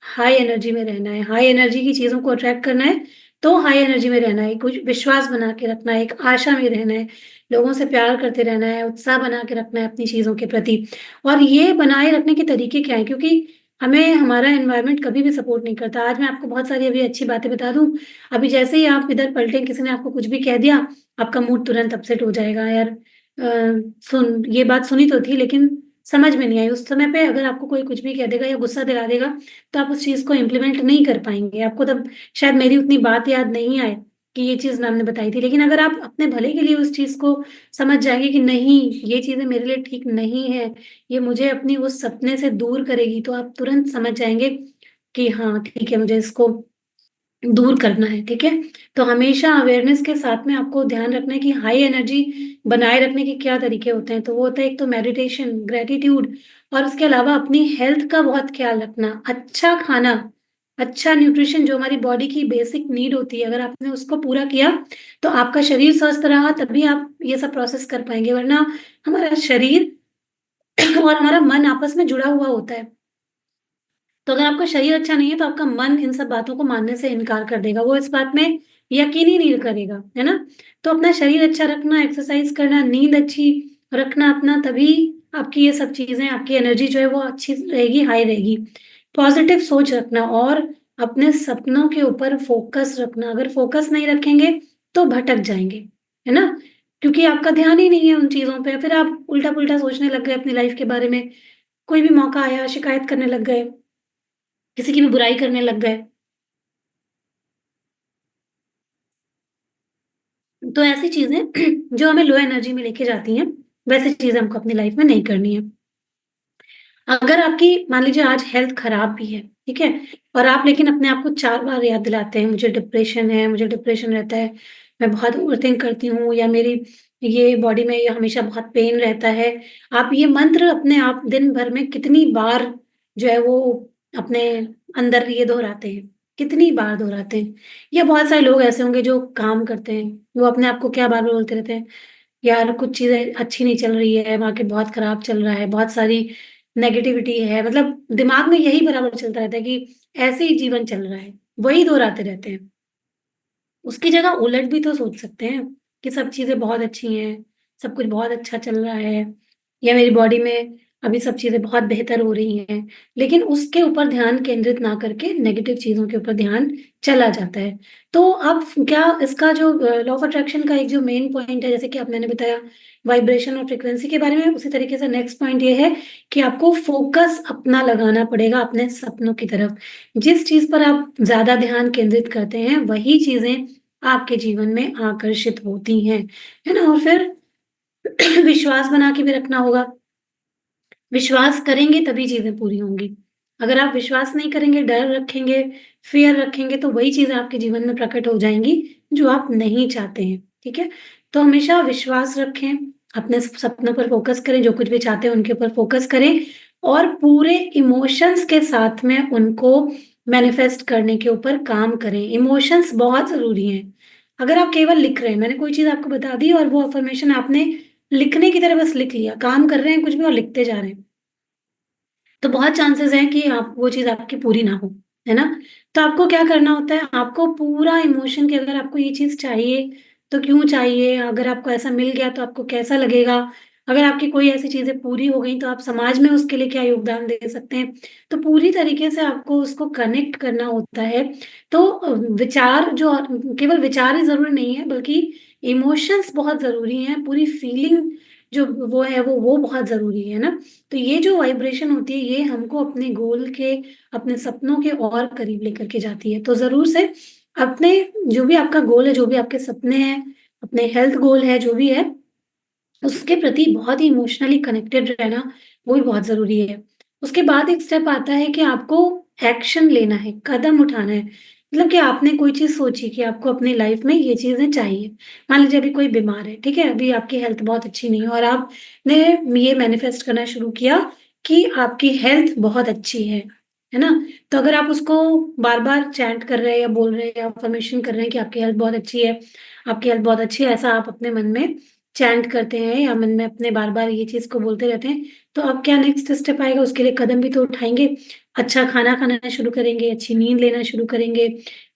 हाई एनर्जी में रहना है। हाई एनर्जी की चीज़ों को अट्रैक्ट करना है, तो हाई एनर्जी में रहना है। कुछ विश्वास बना के रखना है, एक आशा में रहना है, लोगों से प्यार करते रहना है, उत्साह बना के रखना है अपनी चीज़ों के प्रति। और ये बनाए रखने के तरीके क्या हैं? क्योंकि हमें हमारा एनवायरनमेंट कभी भी सपोर्ट नहीं करता। आज मैं आपको बहुत सारी अभी अच्छी बातें बता दूँ, अभी जैसे ही आप इधर पलटें, किसी ने आपको कुछ भी कह दिया, आपका मूड तुरंत अपसेट हो जाएगा। यार ये बात सुनी तो थी, लेकिन समझ में नहीं आई। उस समय पे अगर आपको कोई कुछ भी कह देगा या गुस्सा दिला देगा, तो आप उस चीज़ को इम्प्लीमेंट नहीं कर पाएँगे। आपको तब शायद मेरी उतनी बात याद नहीं आए कि ये चीज़ मैम ने बताई थी। लेकिन अगर आप अपने भले के लिए उस चीज़ को समझ जाएँगे कि नहीं, ये चीज़ें मेरे लिए ठीक नहीं है, ये मुझे अपनी उस सपने से दूर करेगी, तो आप तुरंत समझ जाएँगे कि हाँ, ठीक है, मुझे इसको दूर करना है, ठीक है? तो हमेशा अवेयरनेस के साथ में आपको ध्यान रखना है कि हाई एनर्जी बनाए रखने के क्या तरीके होते हैं। तो वो होता है एक तो मेडिटेशन, ग्रैटिट्यूड और उसके अलावा अपनी हेल्थ का बहुत ख्याल रखना, अच्छा खाना, अच्छा न्यूट्रिशन जो हमारी बॉडी की बेसिक नीड होती है, अगर आपने उसको पूरा किया, तो आपका शरीर स्वस्थ रहा तभी आप ये सब प्रोसेस कर पाएँगे, वरना हमारा शरीर और हमारा मन आपस में जुड़ा हुआ होता है। तो अगर आपका शरीर अच्छा नहीं है, तो आपका मन इन सब बातों को मानने से इनकार कर देगा। वो इस बात में यकीन ही नहीं करेगा, है ना? तो अपना शरीर अच्छा रखना, एक्सरसाइज़ करना, नींद अच्छी रखना अपना, तभी आपकी ये सब चीज़ें, आपकी एनर्जी जो है वो अच्छी रहेगी, हाई रहेगी। पॉज़िटिव सोच रखना और अपने सपनों के ऊपर फ़ोकस रखना। अगर फ़ोकस नहीं रखेंगे, तो भटक जाएँगे, है ना? क्योंकि आपका ध्यान ही नहीं है उन चीज़ों पे, फिर आप उल्टा-पुल्टा सोचने लग गए अपनी लाइफ़ के बारे में। कोई भी मौका आया, शिकायत करने लग गए। किसी की भी बुराई करने लग गए। तो ऐसी चीज़ें जो हमें लो एनर्जी में लेके जाती हैं, वैसी चीज़ें हमको अपनी लाइफ़ में नहीं करनी है। अगर आपकी मान लीजिए आज हेल्थ खराब भी है, ठीक है? और आप लेकिन अपने आप को 4 बार याद दिलाते हैं, मुझे डिप्रेशन है, मुझे डिप्रेशन रहता है, मैं बहुत ओवरथिंक करती हूँ या मेरी ये बॉडी में ये हमेशा बहुत पेन रहता है। आप ये मंत्र अपने आप दिन भर में कितनी बार जो है वो अपने अंदर ये दोहराते हैं, कितनी बार दोहराते हैं? या बहुत सारे लोग ऐसे होंगे जो काम करते हैं, वो अपने आप को क्या बार-बार बोलते रहते हैं, यार कुछ चीज़ें अच्छी नहीं चल रही है, मार्केट बहुत खराब चल रहा है, बहुत सारी नेगेटिविटी है, मतलब दिमाग में यही बराबर चलता रहता है कि ऐसे ही जीवन चल रहा है, वही दोहराते रहते हैं। उसकी जगह उलट भी तो सोच सकते हैं कि सब चीज़ें बहुत अच्छी हैं, सब कुछ बहुत अच्छा चल रहा है या मेरी बॉडी में अभी सब चीज़ें बहुत बेहतर हो रही हैं। लेकिन उसके ऊपर ध्यान केंद्रित ना करके नेगेटिव चीज़ों के ऊपर ध्यान चला जाता है। तो अब क्या इसका जो लॉ ऑफ अट्रैक्शन का एक जो मेन पॉइंट है, जैसे कि आप मैंने बताया वाइब्रेशन और फ्रीक्वेंसी के बारे में, उसी तरीके से नेक्स्ट पॉइंट ये है कि आपको फ़ोकस अपना लगाना पड़ेगा अपने सपनों की तरफ। जिस चीज़ पर आप ज़्यादा ध्यान केंद्रित करते हैं, वही चीज़ें आपके जीवन में आकर्षित होती हैं, है ना? और फिर विश्वास बना के भी रखना होगा। विश्वास करेंगे तभी चीज़ें पूरी होंगी। अगर आप विश्वास नहीं करेंगे, डर रखेंगे, फ़ियर रखेंगे, तो वही चीज़ें आपके जीवन में प्रकट हो जाएँगी, जो आप नहीं चाहते हैं, ठीक है? तो हमेशा विश्वास रखें, अपने सपनों पर फ़ोकस करें, जो कुछ भी चाहते हैं उनके ऊपर फ़ोकस करें और पूरे इमोशंस के साथ में उनको मैनिफेस्ट करने के ऊपर काम करें। इमोशंस बहुत ज़रूरी हैं। अगर आप केवल लिख रहे हैं, मैंने कोई चीज़ आपको बता दी और वो अफ़र्मेशन आपने लिखने की तरह बस लिख लिया, काम कर रहे हैं कुछ भी और लिखते जा रहे हैं। तो बहुत चांसेस हैं कि आप वो चीज़ आपकी पूरी ना हो, है ना? तो आपको क्या करना होता है, आपको पूरा इमोशन कि अगर आपको ये चीज़ चाहिए, तो क्यों चाहिए? अगर आपको ऐसा मिल गया तो आपको कैसा लगेगा? अगर आपकी कोई ऐसी चीज़ें पूरी हो गई तो आप समाज में उसके लिए क्या योगदान दे सकते हैं? तो पूरी तरीके से आपको उसको कनेक्ट करना होता है। तो विचार जो केवल विचार ही ज़रूरी नहीं है बल्कि इमोशंस बहुत ज़रूरी हैं, पूरी फीलिंग जो वो है वो बहुत ज़रूरी है ना? तो ये जो वाइब्रेशन होती है, ये हमको अपने गोल के, अपने सपनों के और करीब लेकर के जाती है। तो ज़रूर से अपने जो भी आपका गोल है, जो भी आपके सपने हैं, अपने हेल्थ गोल है, जो भी है, उसके प्रति बहुत ही इमोशनली कनेक्टेड रहना, वो भी बहुत ज़रूरी है। उसके बाद एक स्टेप आता है कि आपको एक्शन लेना है, कदम उठाना है। मतलब कि आपने कोई चीज़ सोची कि आपको अपनी लाइफ़ में ये चीज़ें चाहिए। मान लीजिए अभी कोई बीमार है, ठीक है? अभी आपकी हेल्थ बहुत अच्छी नहीं है और आपने ये मैनिफेस्ट करना शुरू किया कि आपकी हेल्थ बहुत अच्छी है ना? तो अगर आप उसको बार-बार चैंट कर रहे हैं या बोल रहे हैं या अफ़र्मेशन कर रहे हैं कि आपकी हेल्थ बहुत अच्छी है, आपकी हेल्थ बहुत अच्छी है, ऐसा आप अपने मन में चैंट करते हैं या मन में अपने बार-बार ये चीज़ को बोलते रहते हैं, तो अब क्या नेक्स्ट स्टेप आएगा, उसके लिए कदम भी तो उठाएँगे। अच्छा खाना खाना शुरू करेंगे, अच्छी नींद लेना शुरू करेंगे,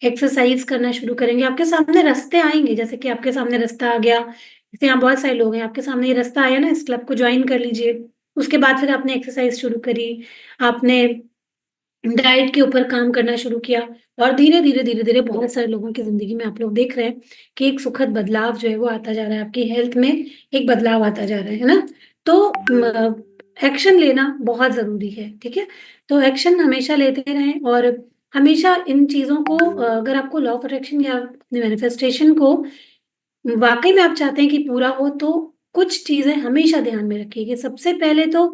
एक्सरसाइज़ करना शुरू करेंगे। आपके सामने रास्ते आएँगे, जैसे कि आपके सामने रास्ता आ गया, जैसे यहाँ बहुत सारे लोग हैं, आपके सामने ये रास्ता आया ना, इस क्लब को जॉइन कर लीजिए। उसके बाद फिर आपने एक्सरसाइज़ शुरू करी, आपने डाइट के ऊपर काम करना शुरू किया और धीरे-धीरे, धीरे-धीरे बहुत सारे लोगों की ज़िंदगी में आप लोग देख रहे हैं कि एक सुखद बदलाव जो है वो आता जा रहा है, आपकी हेल्थ में एक बदलाव आता जा रहा है ना? तो एक्शन लेना बहुत ज़रूरी है, ठीक है? तो एक्शन हमेशा लेते रहें और हमेशा इन चीज़ों को अगर आपको लॉ ऑफ अट्रैक्शन या अपने मैनिफेस्टेशन को वाक़ई में आप चाहते हैं कि पूरा हो, तो कुछ चीज़ें हमेशा ध्यान में रखिए कि सबसे पहले तो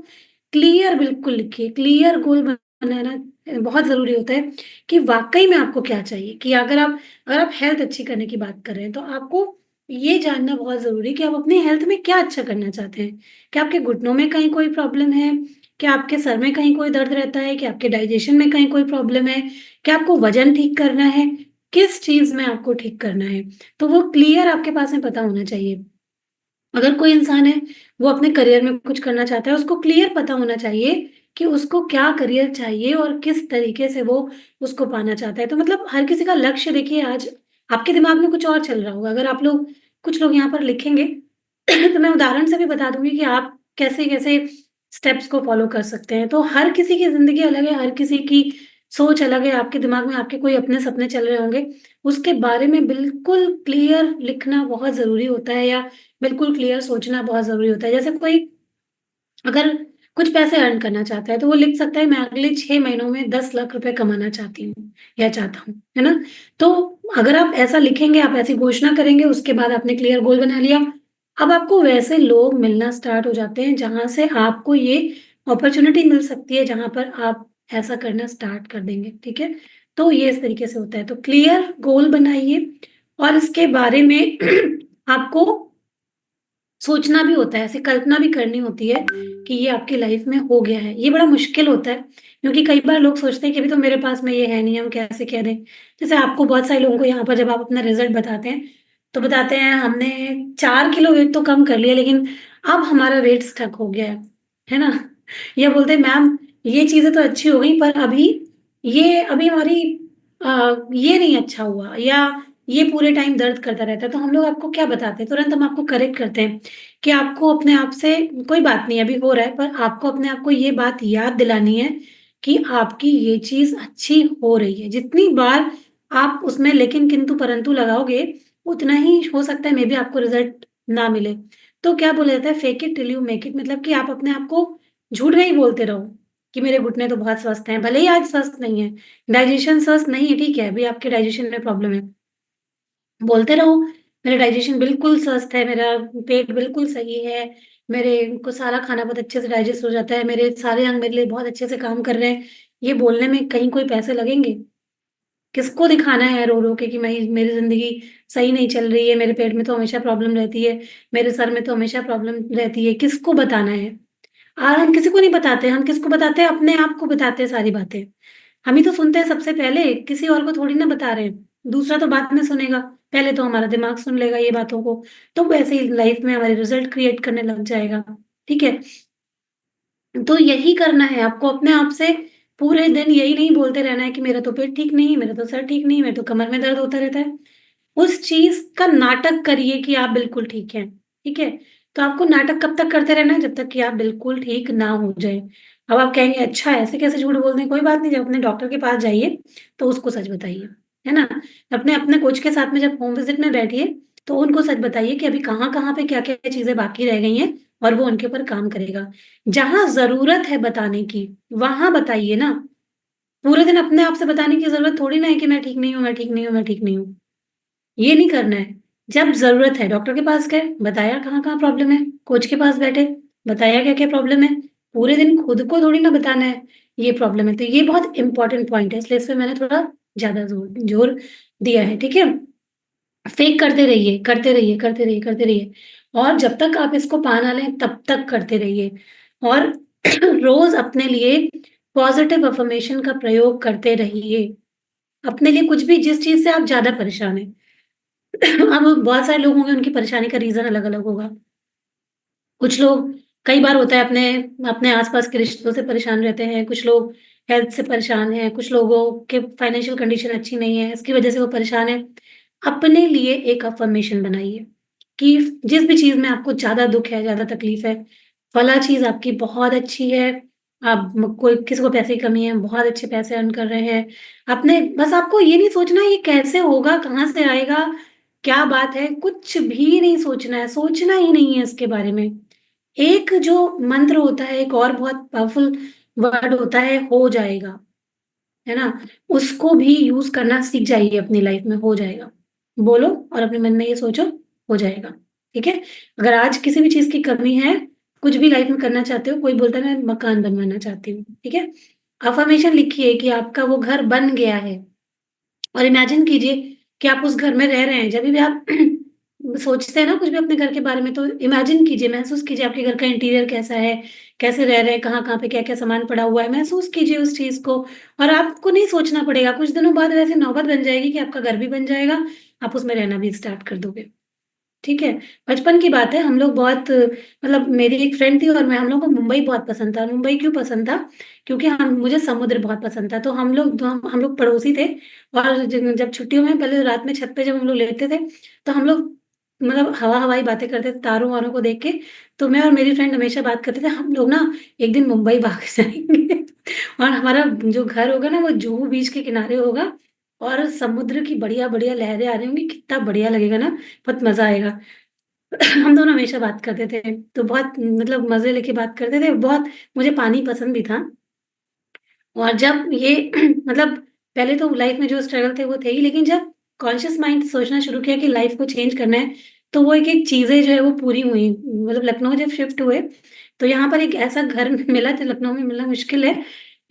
क्लियर बिल्कुल लिखिए, क्लियर गोल बनाना बहुत ज़रूरी होता है कि वाक़ई में आपको क्या चाहिए, कि अगर आप हेल्थ अच्छी करने की बात कर रहे हैं, तो आपको ये जानना बहुत ज़रूरी है कि आप अपनी हेल्थ में क्या अच्छा करना चाहते हैं। क्या आपके घुटनों में कहीं कोई प्रॉब्लम है? क्या आपके सर में कहीं कोई दर्द रहता है? क्या आपके डाइजेशन में कहीं कोई प्रॉब्लम है? क्या आपको वज़न ठीक करना है? किस चीज़ में आपको ठीक करना है? तो वो क्लियर आपके पास में पता होना चाहिए। अगर कोई इंसान है, वो अपने करियर में कुछ करना चाहता है, उसको क्लियर पता होना चाहिए कि उसको क्या करियर चाहिए और किस तरीके से वो उसको पाना चाहता है। तो मतलब हर किसी का लक्ष्य देखिए आज आपके दिमाग में कुछ और चल रहा होगा। अगर आप लोग कुछ लोग यहाँ पर लिखेंगे तो मैं उदाहरण से भी बता दूँगी कि आप कैसे-कैसे स्टेप्स को फ़ॉलो कर सकते हैं। तो हर किसी की ज़िंदगी अलग है, हर किसी की सोच अलग है। आपके दिमाग में आपके कोई अपने सपने चल रहे होंगे, उसके बारे में बिल्कुल क्लियर लिखना बहुत ज़रूरी होता है या बिल्कुल क्लियर सोचना बहुत ज़रूरी होता है। जैसे कोई अगर कुछ पैसे अर्न करना चाहता है, तो वो लिख सकता है मैं अगले 6 महीनों में 10 लाख रुपए कमाना चाहती हूँ या चाहता हूँ, है ना? तो अगर आप ऐसा लिखेंगे, आप ऐसी घोषणा करेंगे, उसके बाद आपने क्लियर गोल बना लिया। अब आपको वैसे लोग मिलना स्टार्ट हो जाते हैं, जहाँ से आपको ये अपॉर्च्युनिटी मिल सकती है, जहाँ पर आप ऐसा करना स्टार्ट कर देंगे, ठीक है? तो ये इस तरीके से होता है। तो क्लियर गोल बनाइए और इसके बारे में आपको सोचना भी होता है, ऐसे कल्पना भी करनी होती है कि ये आपकी लाइफ में हो गया है। ये बड़ा मुश्किल होता है क्योंकि कई बार लोग सोचते हैं कि अभी तो मेरे पास में ये है नहीं, हम कैसे कह दें? जैसे आपको बहुत सारे लोगों को यहाँ पर जब आप अपना रिज़ल्ट बताते हैं, तो बताते हैं हमने 4 किलो वेट तो कम कर लिया लेकिन अब हमारा वेट स्टक हो गया है ना? या बोलते हैं मैम ये चीज़ें तो अच्छी हो गई पर अभी हमारी ये नहीं अच्छा हुआ या ये पूरे टाइम दर्द करता रहता है, तो हम लोग आपको क्या बताते हैं? तुरंत हम आपको करेक्ट करते हैं कि आपको अपने आप से कोई बात नहीं अभी हो रहा है, पर आपको अपने आप को ये बात याद दिलानी है कि आपकी ये चीज़ अच्छी हो रही है। जितनी बार आप उसमें लेकिन, किंतु, परंतु लगाओगे, उतना ही हो सकता है मे बी आपको रिज़ल्ट ना मिले। तो क्या बोला जाता है fake it till you make it, मतलब कि आप अपने आप को झूठ नहीं बोलते रहो कि मेरे घुटने तो बहुत स्वस्थ हैं, भले ही आज स्वस्थ नहीं है, डाइजेशन स्वस्थ नहीं है, ठीक है, अभी आपके डाइजेशन में प्रॉब्लम है। बोलते रहो, मेरा डाइजेशन बिल्कुल स्वस्थ है, मेरा पेट बिल्कुल सही है, मेरे को सारा खाना बहुत अच्छे से डाइजेस्ट हो जाता है, मेरे सारे अंग मेरे लिए बहुत अच्छे से काम कर रहे हैं। ये बोलने में कहीं कोई पैसे लगेंगे? किसको दिखाना है रो-रो के कि मैं मेरी ज़िंदगी सही नहीं चल रही है, मेरे पेट में तो हमेशा प्रॉब्लम रहती है, मेरे सर में तो हमेशा प्रॉब्लम रहती है, किसको बताना है? हम किसी को नहीं बताते, हम किसको बताते हैं? अपने आप को बताते हैं सारी बातें। हम ही तो सुनते हैं सबसे पहले, किसी और को थोड़ी ना बता रहे हैं। दूसरा तो बाद में सुनेगा, पहले तो हमारा दिमाग सुन लेगा ये बातों को, तो वैसे ही लाइफ में हमारे रिज़ल्ट क्रिएट करने लग जाएगा, ठीक है? तो यही करना है आपको अपने आप से पूरे दिन यही नहीं बोलते रहना है कि मेरा तो पेट ठीक नहीं है, मेरा तो सर ठीक नहीं है, मेरे तो कमर में दर्द होता रहता है। उस चीज़ का नाटक करिए कि आप बिल्कुल ठीक हैं, ठीक है? तो आपको नाटक कब तक करते रहना है? जब तक कि आप बिल्कुल ठीक ना हो जाएँ। अब आप कहेंगे अच्छा ऐसे कैसे झूठ बोल दें? कोई बात नहीं, जब अपने डॉक्टर के पास जाइए, तो उसको सच बताइए, है ना? अपने अपने कोच के साथ में जब होम विज़िट में बैठिए, तो उनको सच बताइए कि अभी कहाँ-कहाँ पे क्या-क्या चीज़ें बाकी रह गई हैं और वो उनके ऊपर काम करेगा। जहाँ ज़रूरत है बताने की, वहाँ बताइए ना। पूरे दिन अपने आप से बताने की ज़रूरत थोड़ी ना है कि मैं ठीक नहीं हूँ, मैं ठीक नहीं हूँ, मैं ठीक नहीं हूँ। ये नहीं करना है। जब ज़रूरत है डॉक्टर के पास गए, बताया कहाँ-कहाँ प्रॉब्लम है, कोच के पास बैठे, बताया क्या-क्या प्रॉब्लम है। पूरे दिन खुद को थोड़ी ना बताना है, ये प्रॉब्लम है। तो ये बहुत इम्पोर्टेंट पॉइंट है, इसलिए इस पे मैंने थोड़ा ज़्यादा ज़ोर ज़ोर दिया है, ठीक है? फेक करते रहिए, करते रहिए, करते रहिए, करते रहिए और जब तक आप इसको पा ना लें, तब तक करते रहिए और रोज़ अपने लिए पॉज़िटिव अफ़र्मेशन का प्रयोग करते रहिए। अपने लिए कुछ भी जिस चीज़ से आप ज़्यादा परेशान हैं। अब बहुत सारे लोग होंगे उनकी परेशानी का रीज़न अलग-अलग होगा। कुछ लोग कई बार होता है अपने अपने आस-पास के रिश्तों से परेशान रहते हैं, कुछ लोग हेल्थ से परेशान हैं, कुछ लोगों के फाइनेंशियल कंडीशन अच्छी नहीं है, इसकी वज़ह से वो परेशान हैं। अपने लिए एक अफ़र्मेशन बनाइए कि जिस भी चीज़ में आपको ज़्यादा दुःख है, ज़्यादा तकलीफ़ है, फलाँ चीज़ आपकी बहुत अच्छी है, आप कोई किसी को पैसे की कमी है, बहुत अच्छे पैसे अर्न कर रहे हैं। अपने बस आपको ये नहीं सोचना ये कैसे होगा, कहाँ से आएगा, क्या बात है, कुछ भी नहीं सोचना है, सोचना ही नहीं है इसके बारे में। एक जो मंत्र होता है, एक और बहुत पावरफुल वर्ड होता है, हो जाएगा, है ना? उसको भी यूज़ करना सीख जाइए अपनी लाइफ में, हो जाएगा। बोलो और अपने मन में ये सोचो, हो जाएगा, ठीक है? अगर आज किसी भी चीज़ की कमी है, कुछ भी लाइफ में करना चाहते हो, कोई बोलता है मैं मकान बनवाना चाहती हूँ, ठीक है? अफ़र्मेशन लिखिए कि आपका वो घर बन गया है। और इमेजिन कीजिए कि आप उस घर में रह रहे हैं। जभी भी आप सोचते हैं ना कुछ भी अपने घर के बारे में, तो इमेजिन कीजिए, महसूस कीजिए आपके घर का इंटीरियर कैसा है, कैसे रह रहे हैं, कहाँ-कहाँ पे क्या-क्या सामान पड़ा हुआ है, महसूस कीजिए उस चीज़ को। और आपको नहीं सोचना पड़ेगा, कुछ दिनों बाद वैसी नौबत बन जाएगी कि आपका घर भी बन जाएगा, आप उसमें रहना भी स्टार्ट कर दोगे। ठीक है? बचपन की बात है, हम लोग बहुत मतलब मेरी एक फ्रेंड थी और मैं, हम लोग को मुंबई बहुत पसंद था। मुंबई क्यों पसंद था? क्योंकि हम, मुझे समुद्र बहुत पसंद था। तो हम लोग पड़ोसी थे और ज जब छुट्टियों में पहले रात में छत पे जब हम लोग लेटते थे, तो हम लोग मतलब हवा-हवाई बातें करते थे तारों-वारों को देख के। तो मैं और मेरी फ्रेंड हमेशा बात करते थे, हम लोग ना एक दिन मुंबई भाग जाएँगे और हमारा जो घर होगा ना वो जुहू बीच के किनारे होगा और समुद्र की बढ़िया-बढ़िया लहरें आ रही होंगी, कितना बढ़िया लगेगा ना, बहुत मज़ा आएगा। हम दोनों हमेशा बात करते थे, तो बहुत मतलब मज़े लेके बात करते थे, बहुत मुझे पानी पसंद भी था। और जब ये मतलब पहले तो लाइफ़ में जो स्ट्रगल थे वो थे ही, लेकिन जब कॉन्शियस माइंड सोचना शुरू किया कि लाइफ़ को चेंज करना है, तो वो एक-एक चीज़ें जो है वो पूरी हुई। मतलब लखनऊ जब शिफ्ट हुए, तो यहाँ पर एक ऐसा घर मिला जो लखनऊ में मिलना मुश्किल है।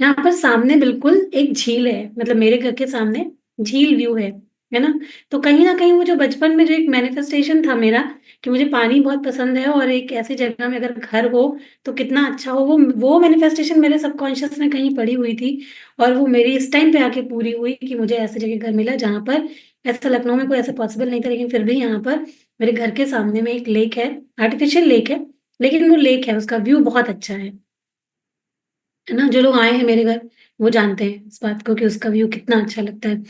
यहाँ पर सामने बिल्कुल एक झील है, मतलब मेरे घर के सामने झील व्यू है ना? तो कहीं न कहीं वो जो बचपन में जो एक मैनिफेस्टेशन था मेरा कि मुझे पानी बहुत पसंद है और एक ऐसी जगह में अगर घर हो तो कितना अच्छा हो, वो मैनिफेस्टेशन मेरे सबकॉन्शियस में कहीं पड़ी हुई थी और वो मेरी इस टाइम पे आके पूरी हुई कि मुझे ऐसी जगह घर मिला जहाँ पर, ऐसा लखनऊ में कोई ऐसा पॉसिबल नहीं था, लेकिन फिर भी यहाँ पर मेरे घर के सामने में एक लेक है, आर्टिफिशियल लेक है, लेकिन वो लेक है, उसका व्यू बहुत अच्छा है ना? जो लोग आए हैं मेरे घर, वो जानते हैं इस बात को कि उसका व्यू कितना अच्छा लगता है।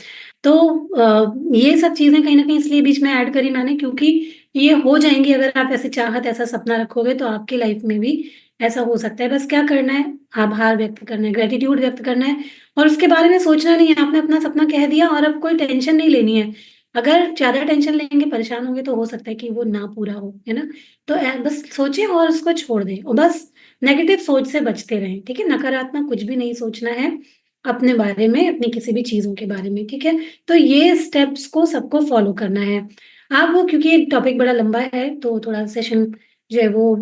तो ये सब चीज़ें कहीं न कहीं इसलिए बीच में ऐड करी मैंने क्योंकि ये हो जाएँगी अगर आप ऐसी चाहत, ऐसा सपना रखोगे तो आपकी लाइफ़ में भी ऐसा हो सकता है। बस क्या करना है, आभार व्यक्त करना है, ग्रैटिट्यूड व्यक्त करना है और उसके बारे में सोचना नहीं है। आपने अपना सपना कह दिया और अब कोई टेंशन नहीं लेनी है। अगर ज़्यादा टेंशन लेंगे, परेशान होंगे तो हो सकता है कि वो ना पूरा हो, है ना? तो बस सोचें और उसको छोड़ दें और बस नेगेटिव सोच से बचते रहें, ठीक है? नकारात्मक कुछ भी नहीं सोचना है अपने बारे में, अपनी किसी भी चीज़ों के बारे में, ठीक है? तो ये स्टेप्स को सबको फ़ॉलो करना है। आप वो क्योंकि ये टॉपिक बड़ा लंबा है, तो थोड़ा सेशन जो है वो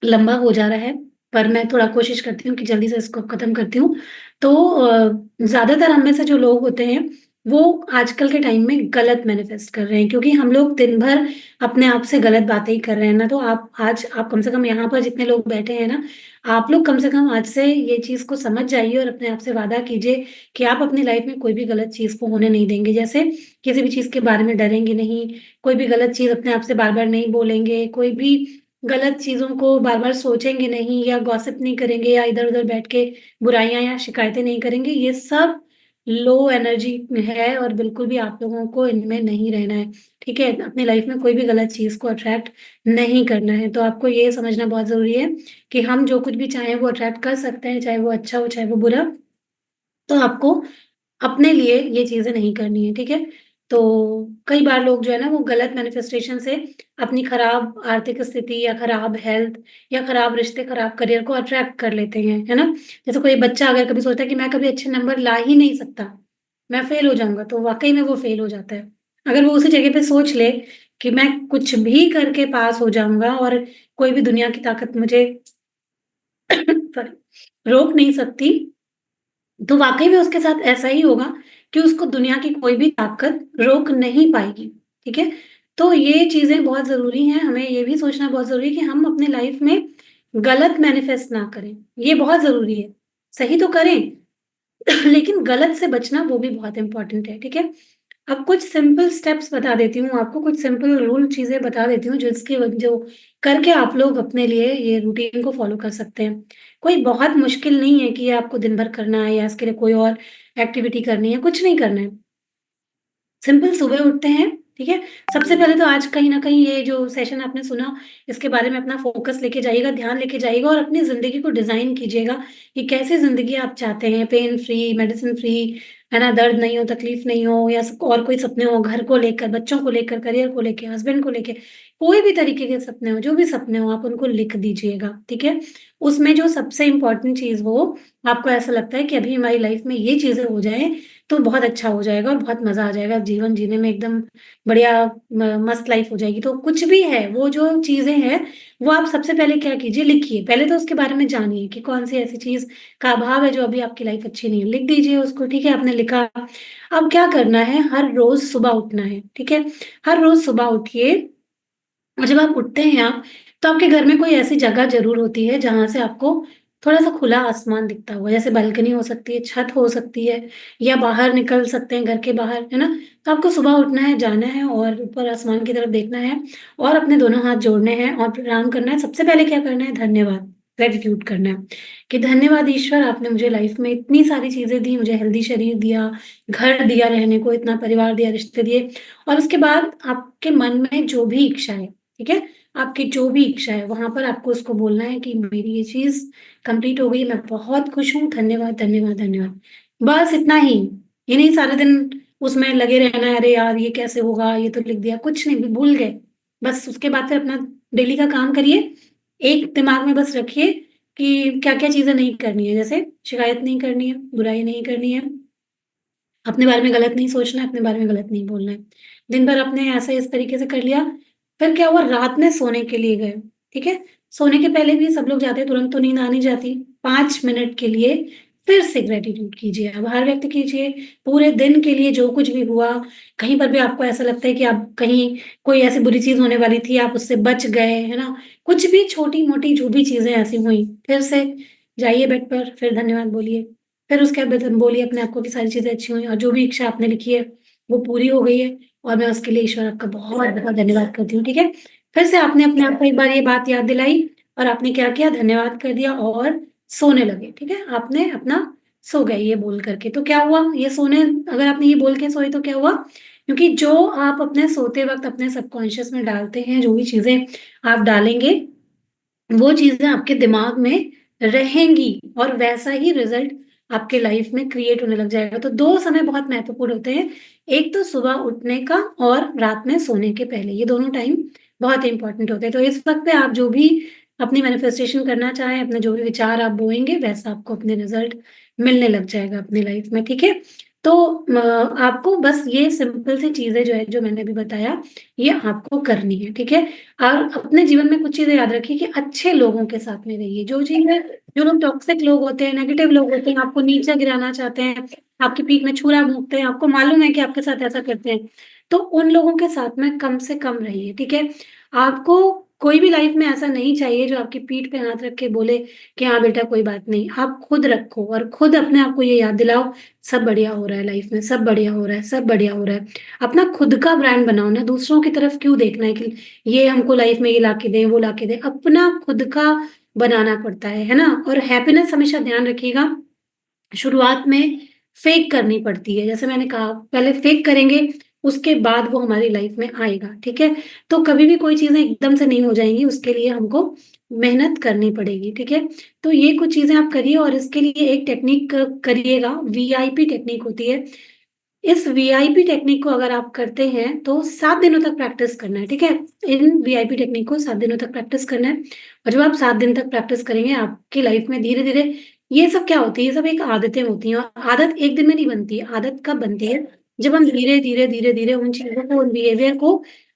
लंबा हो जा रहा है, पर मैं थोड़ा कोशिश करती हूँ कि जल्दी से इसको खत्म करती हूँ। तो ज़्यादातर हम में से जो लोग होते हैं, वो आजकल के टाइम में गलत मैनिफेस्ट कर रहे हैं क्योंकि हम लोग दिन भर अपने आप से गलत बातें ही कर रहे हैं ना, तो आप कम से कम यहाँ पर जितने लोग बैठे हैं ना, आप लोग कम से कम आज से ये चीज़ को समझ जाइए और अपने आप से वादा कीजिए कि आप अपनी लाइफ़ में कोई भी गलत चीज़ को होने नहीं देंगे। जैसे किसी भी चीज़ के बारे में डरेंगे नहीं, कोई भी गलत चीज़ अपने आप से बार-बार नहीं बोलेंगे, कोई भी गलत चीज़ों को बार-बार सोचेंगे नहीं या गॉसिप नहीं करेंगे या इधर-उधर बैठ के बुराइयाँ या शिकायतें नहीं करेंगे। ये सब लो एनर्जी है और बिल्कुल भी आप लोगों को इनमें नहीं रहना है, ठीक है? अपनी लाइफ़ में कोई भी गलत चीज़ को अट्रैक्ट नहीं करना है। तो आपको ये समझना बहुत ज़रूरी है कि हम जो कुछ भी चाहें वो अट्रैक्ट कर सकते हैं, चाहे वो अच्छा हो, चाहे वो बुरा। तो आपको अपने लिए ये चीज़ें नहीं करनी है, ठीक है? तो कई बार लोग जो है ना वो गलत मैनिफेस्टेशन से अपनी खराब आर्थिक स्थिति या खराब हेल्थ या खराब रिश्ते, खराब करियर को अट्रैक्ट कर लेते हैं, है ना? जैसे कोई बच्चा अगर कभी सोचता है कि मैं कभी अच्छे नंबर ला ही नहीं सकता, मैं फेल हो जाऊँगा, तो वाक़ई में वो फेल हो जाता है। अगर वो उसी जगह पे सोच ले कि मैं कुछ भी करके पास हो जाऊँगा और कोई भी दुनिया की ताकत मुझे सॉरी रोक नहीं सकती, तो वाक़ई में उसके साथ ऐसा ही होगा कि उसको दुनिया की कोई भी ताकत रोक नहीं पाएगी, ठीक है? तो ये चीज़ें बहुत ज़रूरी हैं, हमें ये भी सोचना बहुत ज़रूरी है कि हम अपनी लाइफ़ में गलत मैनिफेस्ट ना करें, ये बहुत ज़रूरी है। सही तो करें, लेकिन गलत से बचना वो भी बहुत इम्पोर्टेंट है, ठीक है? अब कुछ सिंपल स्टेप्स बता देती हूँ आपको, कुछ सिंपल रूल चीज़ें बता देती हूँ जिसकी व जो करके आप लोग अपने लिए ये रूटीन को फ़ॉलो कर सकते हैं। कोई बहुत मुश्किल नहीं है कि ये आपको दिन भर करना है या इसके लिए कोई और एक्टिविटी करनी है, कुछ नहीं करना है। सिंपल सुबह उठते हैं, ठीक है? सबसे पहले तो आज कहीं न कहीं ये जो सेशन आपने सुना, इसके बारे में अपना फ़ोकस लेके जाइएगा, ध्यान लेके जाइएगा और अपनी ज़िंदगी को डिज़ाइन कीजिएगा कि कैसी ज़िंदगी आप चाहते हैं, पेन फ्री, मेडिसिन फ्री, है ना? दर्द नहीं हो, तकलीफ नहीं हो या स और कोई सपने हो घर को लेकर, बच्चों को लेकर, करियर को लेके, हस्बैंड को लेके, कोई भी तरीके के सपने हो, जो भी सपने हो आप उनको लिख दीजिएगा, ठीक है? उसमें जो सबसे इम्पोर्टेंट चीज़ हो, आपको ऐसा लगता है कि अभी हमारी लाइफ में ये चीज़ें हो जाएँ, तो बहुत अच्छा हो जाएगा और बहुत मज़ा आ जाएगा, जीवन जीने में एकदम बढ़िया मस्त लाइफ हो जाएगी। तो कुछ भी है, वो जो चीज़ें हैं, वो आप सबसे पहले क्या कीजिए, लिखिए। पहले तो उसके बारे में जानिए कि कौन-सी ऐसी चीज़ का अभाव है जो अभी आपकी लाइफ अच्छी नहीं है। लिख दीजिए उसको, ठीक है? आपने लिखा। अब क्या करना है, हर रोज़ सुबह उठना है, ठीक है? हर रोज़ सुबह उठिए और जब आप उठते हैं तो आपके घर में कोई ऐसी जगह ज़रूर होती है जहाँ से आपको थोड़ा-सा खुला आसमान दिखता हुआ, जैसे बालकनी हो सकती है, छत हो सकती है या बाहर निकल सकते हैं घर के बाहर, है ना? तो आपको सुबह उठना है, जाना है और ऊपर आसमान की तरफ देखना है और अपने दोनों हाथ जोड़ने हैं और प्रणाम करना है। सबसे पहले क्या करना है, धन्यवाद, ग्रैटिट्यूड करना है कि धन्यवाद ईश्वर, आपने मुझे लाइफ में इतनी सारी चीज़ें दी, मुझे हेल्दी शरीर दिया, घर दिया रहने को, इतना परिवार दिया, रिश्ते दिए। और उसके बाद आपके मन में जो भी इच्छा है, ठीक है? आपकी जो भी इच्छा है, वहाँ पर आपको उसको बोलना है कि मेरी ये चीज़ कंप्लीट हो गई, मैं बहुत खुश हूँ, धन्यवाद, धन्यवाद, धन्यवाद। बस इतना ही। ये नहीं सारा दिन उसमें लगे रहना है, अरे यार ये कैसे होगा, ये तो लिख दिया, कुछ नहीं, भूल गए। बस उसके बाद फिर अपना डेली का काम करिए। एक दिमाग में बस रखिए कि क्या-क्या चीज़ें नहीं करनी है, जैसे शिकायत नहीं करनी है, बुराई नहीं करनी है, अपने बारे में गलत नहीं सोचना है, अपने बारे में गलत नहीं बोलना है। दिन भर आपने ऐसे इस तरीके से कर लिया, फिर क्या हुआ, रात में सोने के लिए गए, ठीक है? सोने के पहले भी सब लोग जाते हैं, तुरंत तो नींद आ नहीं जाती। 5 मिनट के लिए फिर से ग्रैटिट्यूड कीजिए, अब हर व्यक्त कीजिए, पूरे दिन के लिए जो कुछ भी हुआ, कहीं पर भी आपको ऐसा लगता है कि आप कहीं कोई ऐसी बुरी चीज़ होने वाली थी, आप उससे बच गए, है ना? कुछ भी छोटी-मोटी जो भी चीज़ें ऐसी हुई, फिर से जाइए बेड पर, फिर धन्यवाद बोलिए। फिर उसके बाद बोलिए अपने आप को कि सारी चीज़ें अच्छी हुई और जो भी इच्छा आपने लिखी है, वो पूरी हो गई है और मैं उसके लिए ईश्वर आपका बहुत-बहुत धन्यवाद करती हूँ, ठीक है? फिर से आपने अपने आप को एक बार ये बात याद दिलाई और आपने क्या किया, धन्यवाद कर दिया और सोने लगे, ठीक है? आपने अपना सो गए ये बोल कर के। तो क्या हुआ, ये सोने अगर आपने ये बोल के सोए तो क्या हुआ? क्योंकि जो आप अपने सोते वक़्त अपने सबकॉन्शियस में डालते हैं, जो भी चीज़ें आप डालेंगे, वो चीज़ें आपके दिमाग में रहेंगी और वैसा ही रिज़ल्ट आपके लाइफ़ में क्रिएट होने लग जाएगा। तो 2 समय बहुत महत्वपूर्ण होते हैं। एक तो सुबह उठने का और रात में सोने के पहले, ये दोनों टाइम बहुत इम्पोर्टेंट होते हैं। तो इस वक़्त पे आप जो भी अपनी मैनिफेस्टेशन करना चाहें, अपने जो भी विचार आप बोएँगे, वैसा आपको अपने रिज़ल्ट मिलने लग जाएगा अपनी लाइफ़ में, ठीक है? तो आपको बस ये सिंपल सी चीज़ें जो है, जो मैंने अभी बताया, ये आपको करनी है, ठीक है? और अपने जीवन में कुछ चीज़ें याद रखिए कि अच्छे लोगों के साथ में रहिए। जो लोग टॉक्सिक लोग होते हैं, नेगेटिव लोग होते हैं, आपको नीचे गिराना चाहते हैं, आपकी पीठ में छुरा भोंकते हैं, आपको मालूम है कि आपके साथ ऐसा करते हैं, तो उन लोगों के साथ में कम से कम रहिए, ठीक है? आपको कोई भी लाइफ़ में ऐसा नहीं चाहिए जो आपकी पीठ पे हाथ रख के बोले कि हाँ बेटा कोई बात नहीं। आप खुद रखो और खुद अपने आप को ये याद दिलाओ, सब बढ़िया हो रहा है लाइफ़ में, सब बढ़िया हो रहा है, सब बढ़िया हो रहा है। अपना खुद का ब्रांड बनाओ ना, दूसरों की तरफ क्यों देखना है कि ये हमको लाइफ में ये लाके दें, वो लाके दें, अपना खुद का बनाना पड़ता है ना? और हैप्पीनेस हमेशा ध्यान रखिएगा, शुरुआत में फेक करनी पड़ती है। जैसे मैंने कहा पहले फेक करेंगे, उसके बाद वो हमारी लाइफ में आएगा, ठीक है? तो कभी भी कोई चीज़ें एकदम से नहीं हो जाएँगी, उसके लिए हमको मेहनत करनी पड़ेगी, ठीक है? तो ये कुछ चीज़ें आप करिए और इसके लिए एक टेक्निक करिएगा, वीआईपी टेक्निक होती है। इस वीआईपी टेक्निक को अगर आप करते हैं, तो 7 दिनों तक प्रैक्टिस करना है, ठीक है? इन वीआईपी टेक्निक को 7 दिनों तक प्रैक्टिस करना है और जब आप 7 दिन तक प्रैक्टिस करेंगे, आपकी लाइफ में धीरे-धीरे ये सब क्या होती है, ये सब एक आदतें होती हैं और आदत एक दिन में नहीं बनती है, आदत कब बनती है? जब हम धीरे-धीरे, धीरे-धीरे उन चीज़ों को, उन बिहेवियर को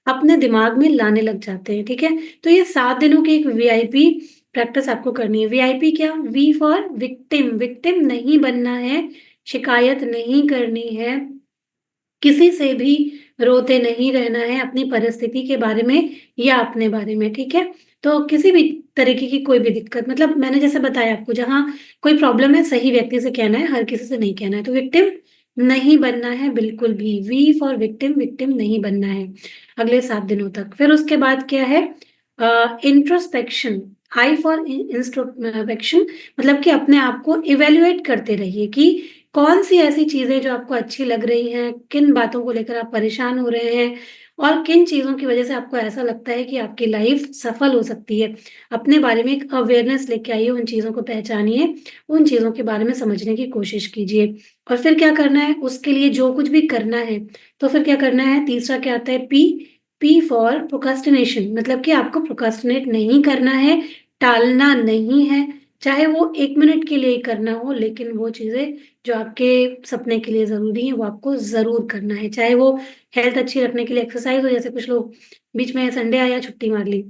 अपने दिमाग में लाने लग जाते हैं, ठीक है? तो ये 7 दिनों की एक वीआईपी प्रैक्टिस आपको करनी है। वीआईपी क्या? वी फॉर विक्टिम, विक्टिम नहीं बनना है, शिकायत नहीं करनी है, किसी से भी रोते नहीं रहना है अपनी परिस्थिति के बारे में या अपने बारे में, ठीक है? तो किसी भी तरीके की कोई भी दिक्कत, मतलब मैंने जैसे बताया आपको, जहाँ कोई प्रॉब्लम है सही व्यक्ति से कहना है, हर किसी से नहीं कहना है। तो विक्टिम नहीं बनना है बिल्कुल भी, वी फॉर विक्टिम, विक्टिम नहीं बनना है अगले 7 दिनों तक। फिर उसके बाद क्या है, इंट्रोस्पेक्शन, आई फॉर इंस्ट्रोस्पेक्शन, मतलब कि अपने आप को इवैल्यूएट करते रहिए कि कौन-सी ऐसी चीज़ें जो आपको अच्छी लग रही हैं, किन बातों को लेकर आप परेशान हो रहे हैं और किन चीज़ों की वज़ह से आपको ऐसा लगता है कि आपकी लाइफ़ सफल हो सकती है। अपने बारे में एक अवेयरनेस लेके आइए, उन चीज़ों को पहचानिए, उन चीज़ों के बारे में समझने की कोशिश कीजिए। और फिर क्या करना है, उसके लिए जो कुछ भी करना है, तो फिर क्या करना है, तीसरा क्या आता है, पी, पी फॉर प्रोक्रास्टिनेशन, मतलब कि आपको प्रोक्रास्टिनेट नहीं करना है, टालना नहीं है, चाहे वो 1 मिनट के लिए ही करना हो, लेकिन वो चीज़ें जो आपके सपने के लिए ज़रूरी हैं, वो आपको ज़रूर करना है। चाहे वो हेल्थ अच्छी रखने के लिए एक्सरसाइज़ हो, जैसे कुछ लोग बीच में संडे आया छुट्टी मार ली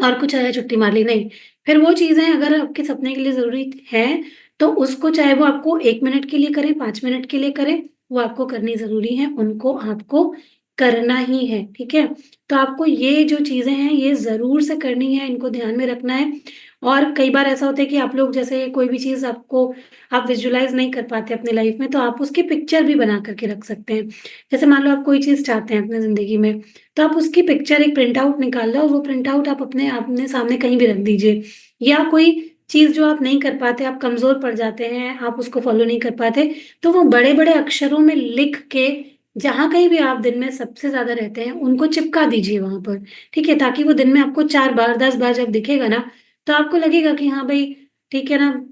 और कुछ आया छुट्टी मार ली, नहीं। फिर वो चीज़ें अगर आपके सपने के लिए ज़रूरी हैं, तो उसको चाहे वो आपको 1 मिनट के लिए करें, 5 मिनट के लिए करें, वो आपको करनी ज़रूरी है, उनको आपको करना ही है, ठीक है? तो आपको ये जो चीज़ें हैं, ये ज़रूर से करनी है, इनको ध्यान में रखना है। और कई बार ऐसा होता है कि आप लोग जैसे कोई भी चीज़ आपको आप विज़ुअलाइज़ नहीं कर पाते अपनी लाइफ़ में, तो आप उसकी पिक्चर भी बना कर के रख सकते हैं। जैसे मान लो आप कोई चीज़ चाहते हैं अपनी ज़िंदगी में, तो आप उसकी पिक्चर एक प्रिंट आउट निकाल लो और वो प्रिंट आउट आप अपने सामने कहीं भी रख दीजिए। या कोई चीज़ जो आप नहीं कर पाते, आप कमज़ोर पड़ जाते हैं, आप उसको फ़ॉलो नहीं कर पाते, तो वो बड़े-बड़े अक्षरों में लिख के जहाँ कहीं भी आप दिन में सबसे ज़्यादा रहते हैं, उनको चिपका दीजिए वहाँ पर, ठीक है? ताकि वो दिन में आपको 4 बार, 10 बार जब दिखेगा ना, तो आपको लगेगा कि हाँ भई, ठीक है ना,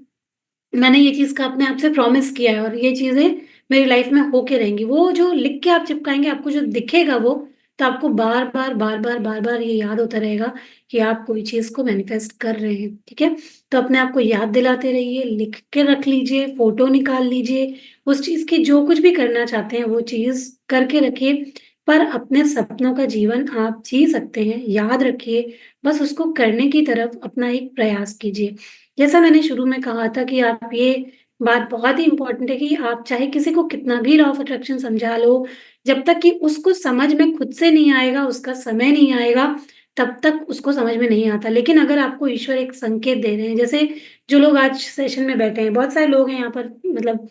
मैंने ये चीज़ का अपने आप से प्रॉमिस किया है और ये चीज़ें मेरी लाइफ़ में होके रहेंगी। वो जो लिख के आप चिपकाएँगे, आपको जो दिखेगा वो, तो आपको बार-बार, बार-बार, बार-बार ये याद होता रहेगा कि आप कोई चीज़ को मैनिफेस्ट कर रहे हैं, ठीक है? तो अपने आप को याद दिलाते रहिए, लिख के रख लीजिए, फ़ोटो निकाल लीजिए, उस चीज़ की जो कुछ भी करना चाहते हैं, वो चीज़ करके रखिए। पर अपने सपनों का जीवन आप जी सकते हैं, याद रखिए, बस उसको करने की तरफ अपना एक प्रयास कीजिए। जैसा मैंने शुरू में कहा था कि आप ये बात बहुत ही इम्पोर्टेंट है कि आप चाहे किसी को कितना भी लॉ ऑफ अट्रैक्शन समझा लो, जब तक कि उसको समझ में खुद से नहीं आएगा, उसका समय नहीं आएगा, तब तक उसको समझ में नहीं आता। लेकिन अगर आपको ईश्वर एक संकेत दे रहे हैं, जैसे जो लोग आज सेशन में बैठे हैं, बहुत सारे लोग हैं यहाँ पर, मतलब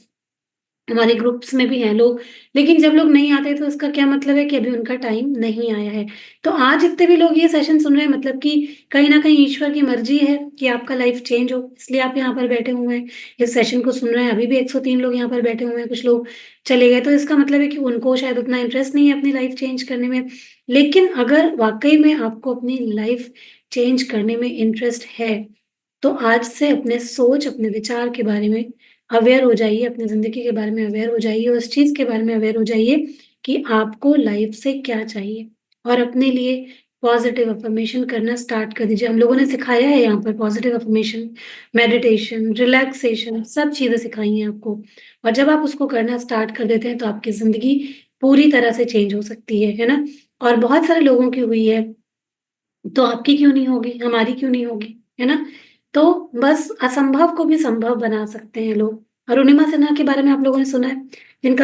हमारे ग्रुप्स में भी हैं लोग, लेकिन जब लोग नहीं आते तो इसका क्या मतलब है कि अभी उनका टाइम नहीं आया है। तो आज जितने भी लोग ये सेशन सुन रहे हैं, मतलब कि कहीं न कहीं ईश्वर की मर्ज़ी है कि आपका लाइफ़ चेंज हो, इसलिए आप यहाँ पर बैठे हुए हैं। इस सेशन को सुन रहे हैं, अभी भी 103 लोग यहाँ पर बैठे हुए हैं, कुछ लोग चले गए, तो इसका मतलब है कि उनको शायद उतना इंटरेस्ट नहीं है अपनी लाइफ़ चेंज करने में। लेकिन अगर वाक़ई में आपको अपनी लाइफ़ चेंज करने में इंटरेस्ट है, तो आज से अपने सोच, अपने विचार के बारे में अवेयर हो जाइए, अपनी ज़िंदगी के बारे में अवेयर हो जाइए और इस चीज़ के बारे में अवेयर हो जाइए कि आपको लाइफ़ से क्या चाहिए और अपने लिए पॉज़िटिव अफ़र्मेशन करना स्टार्ट कर दीजिए। हम लोगों ने सिखाया है यहाँ पर पॉज़िटिव अफ़र्मेशन, मेडिटेशन, रिलैक्सेशन सब चीज़ें सिखाई हैं आपको और जब आप उसको करना स्टार्ट कर देते हैं, तो आपकी ज़िंदगी पूरी तरह से चेंज हो सकती है ना? और बहुत सारे लोगों की हुई है। तो आपकी क्यों नहीं होगी? हमारी क्यों नहीं होगी? है ना? तो बस असंभव को भी संभव बना सकते हैं लोग। अरुणिमा सिन्हा के बारे में आप लोगों ने सुना है? जिनका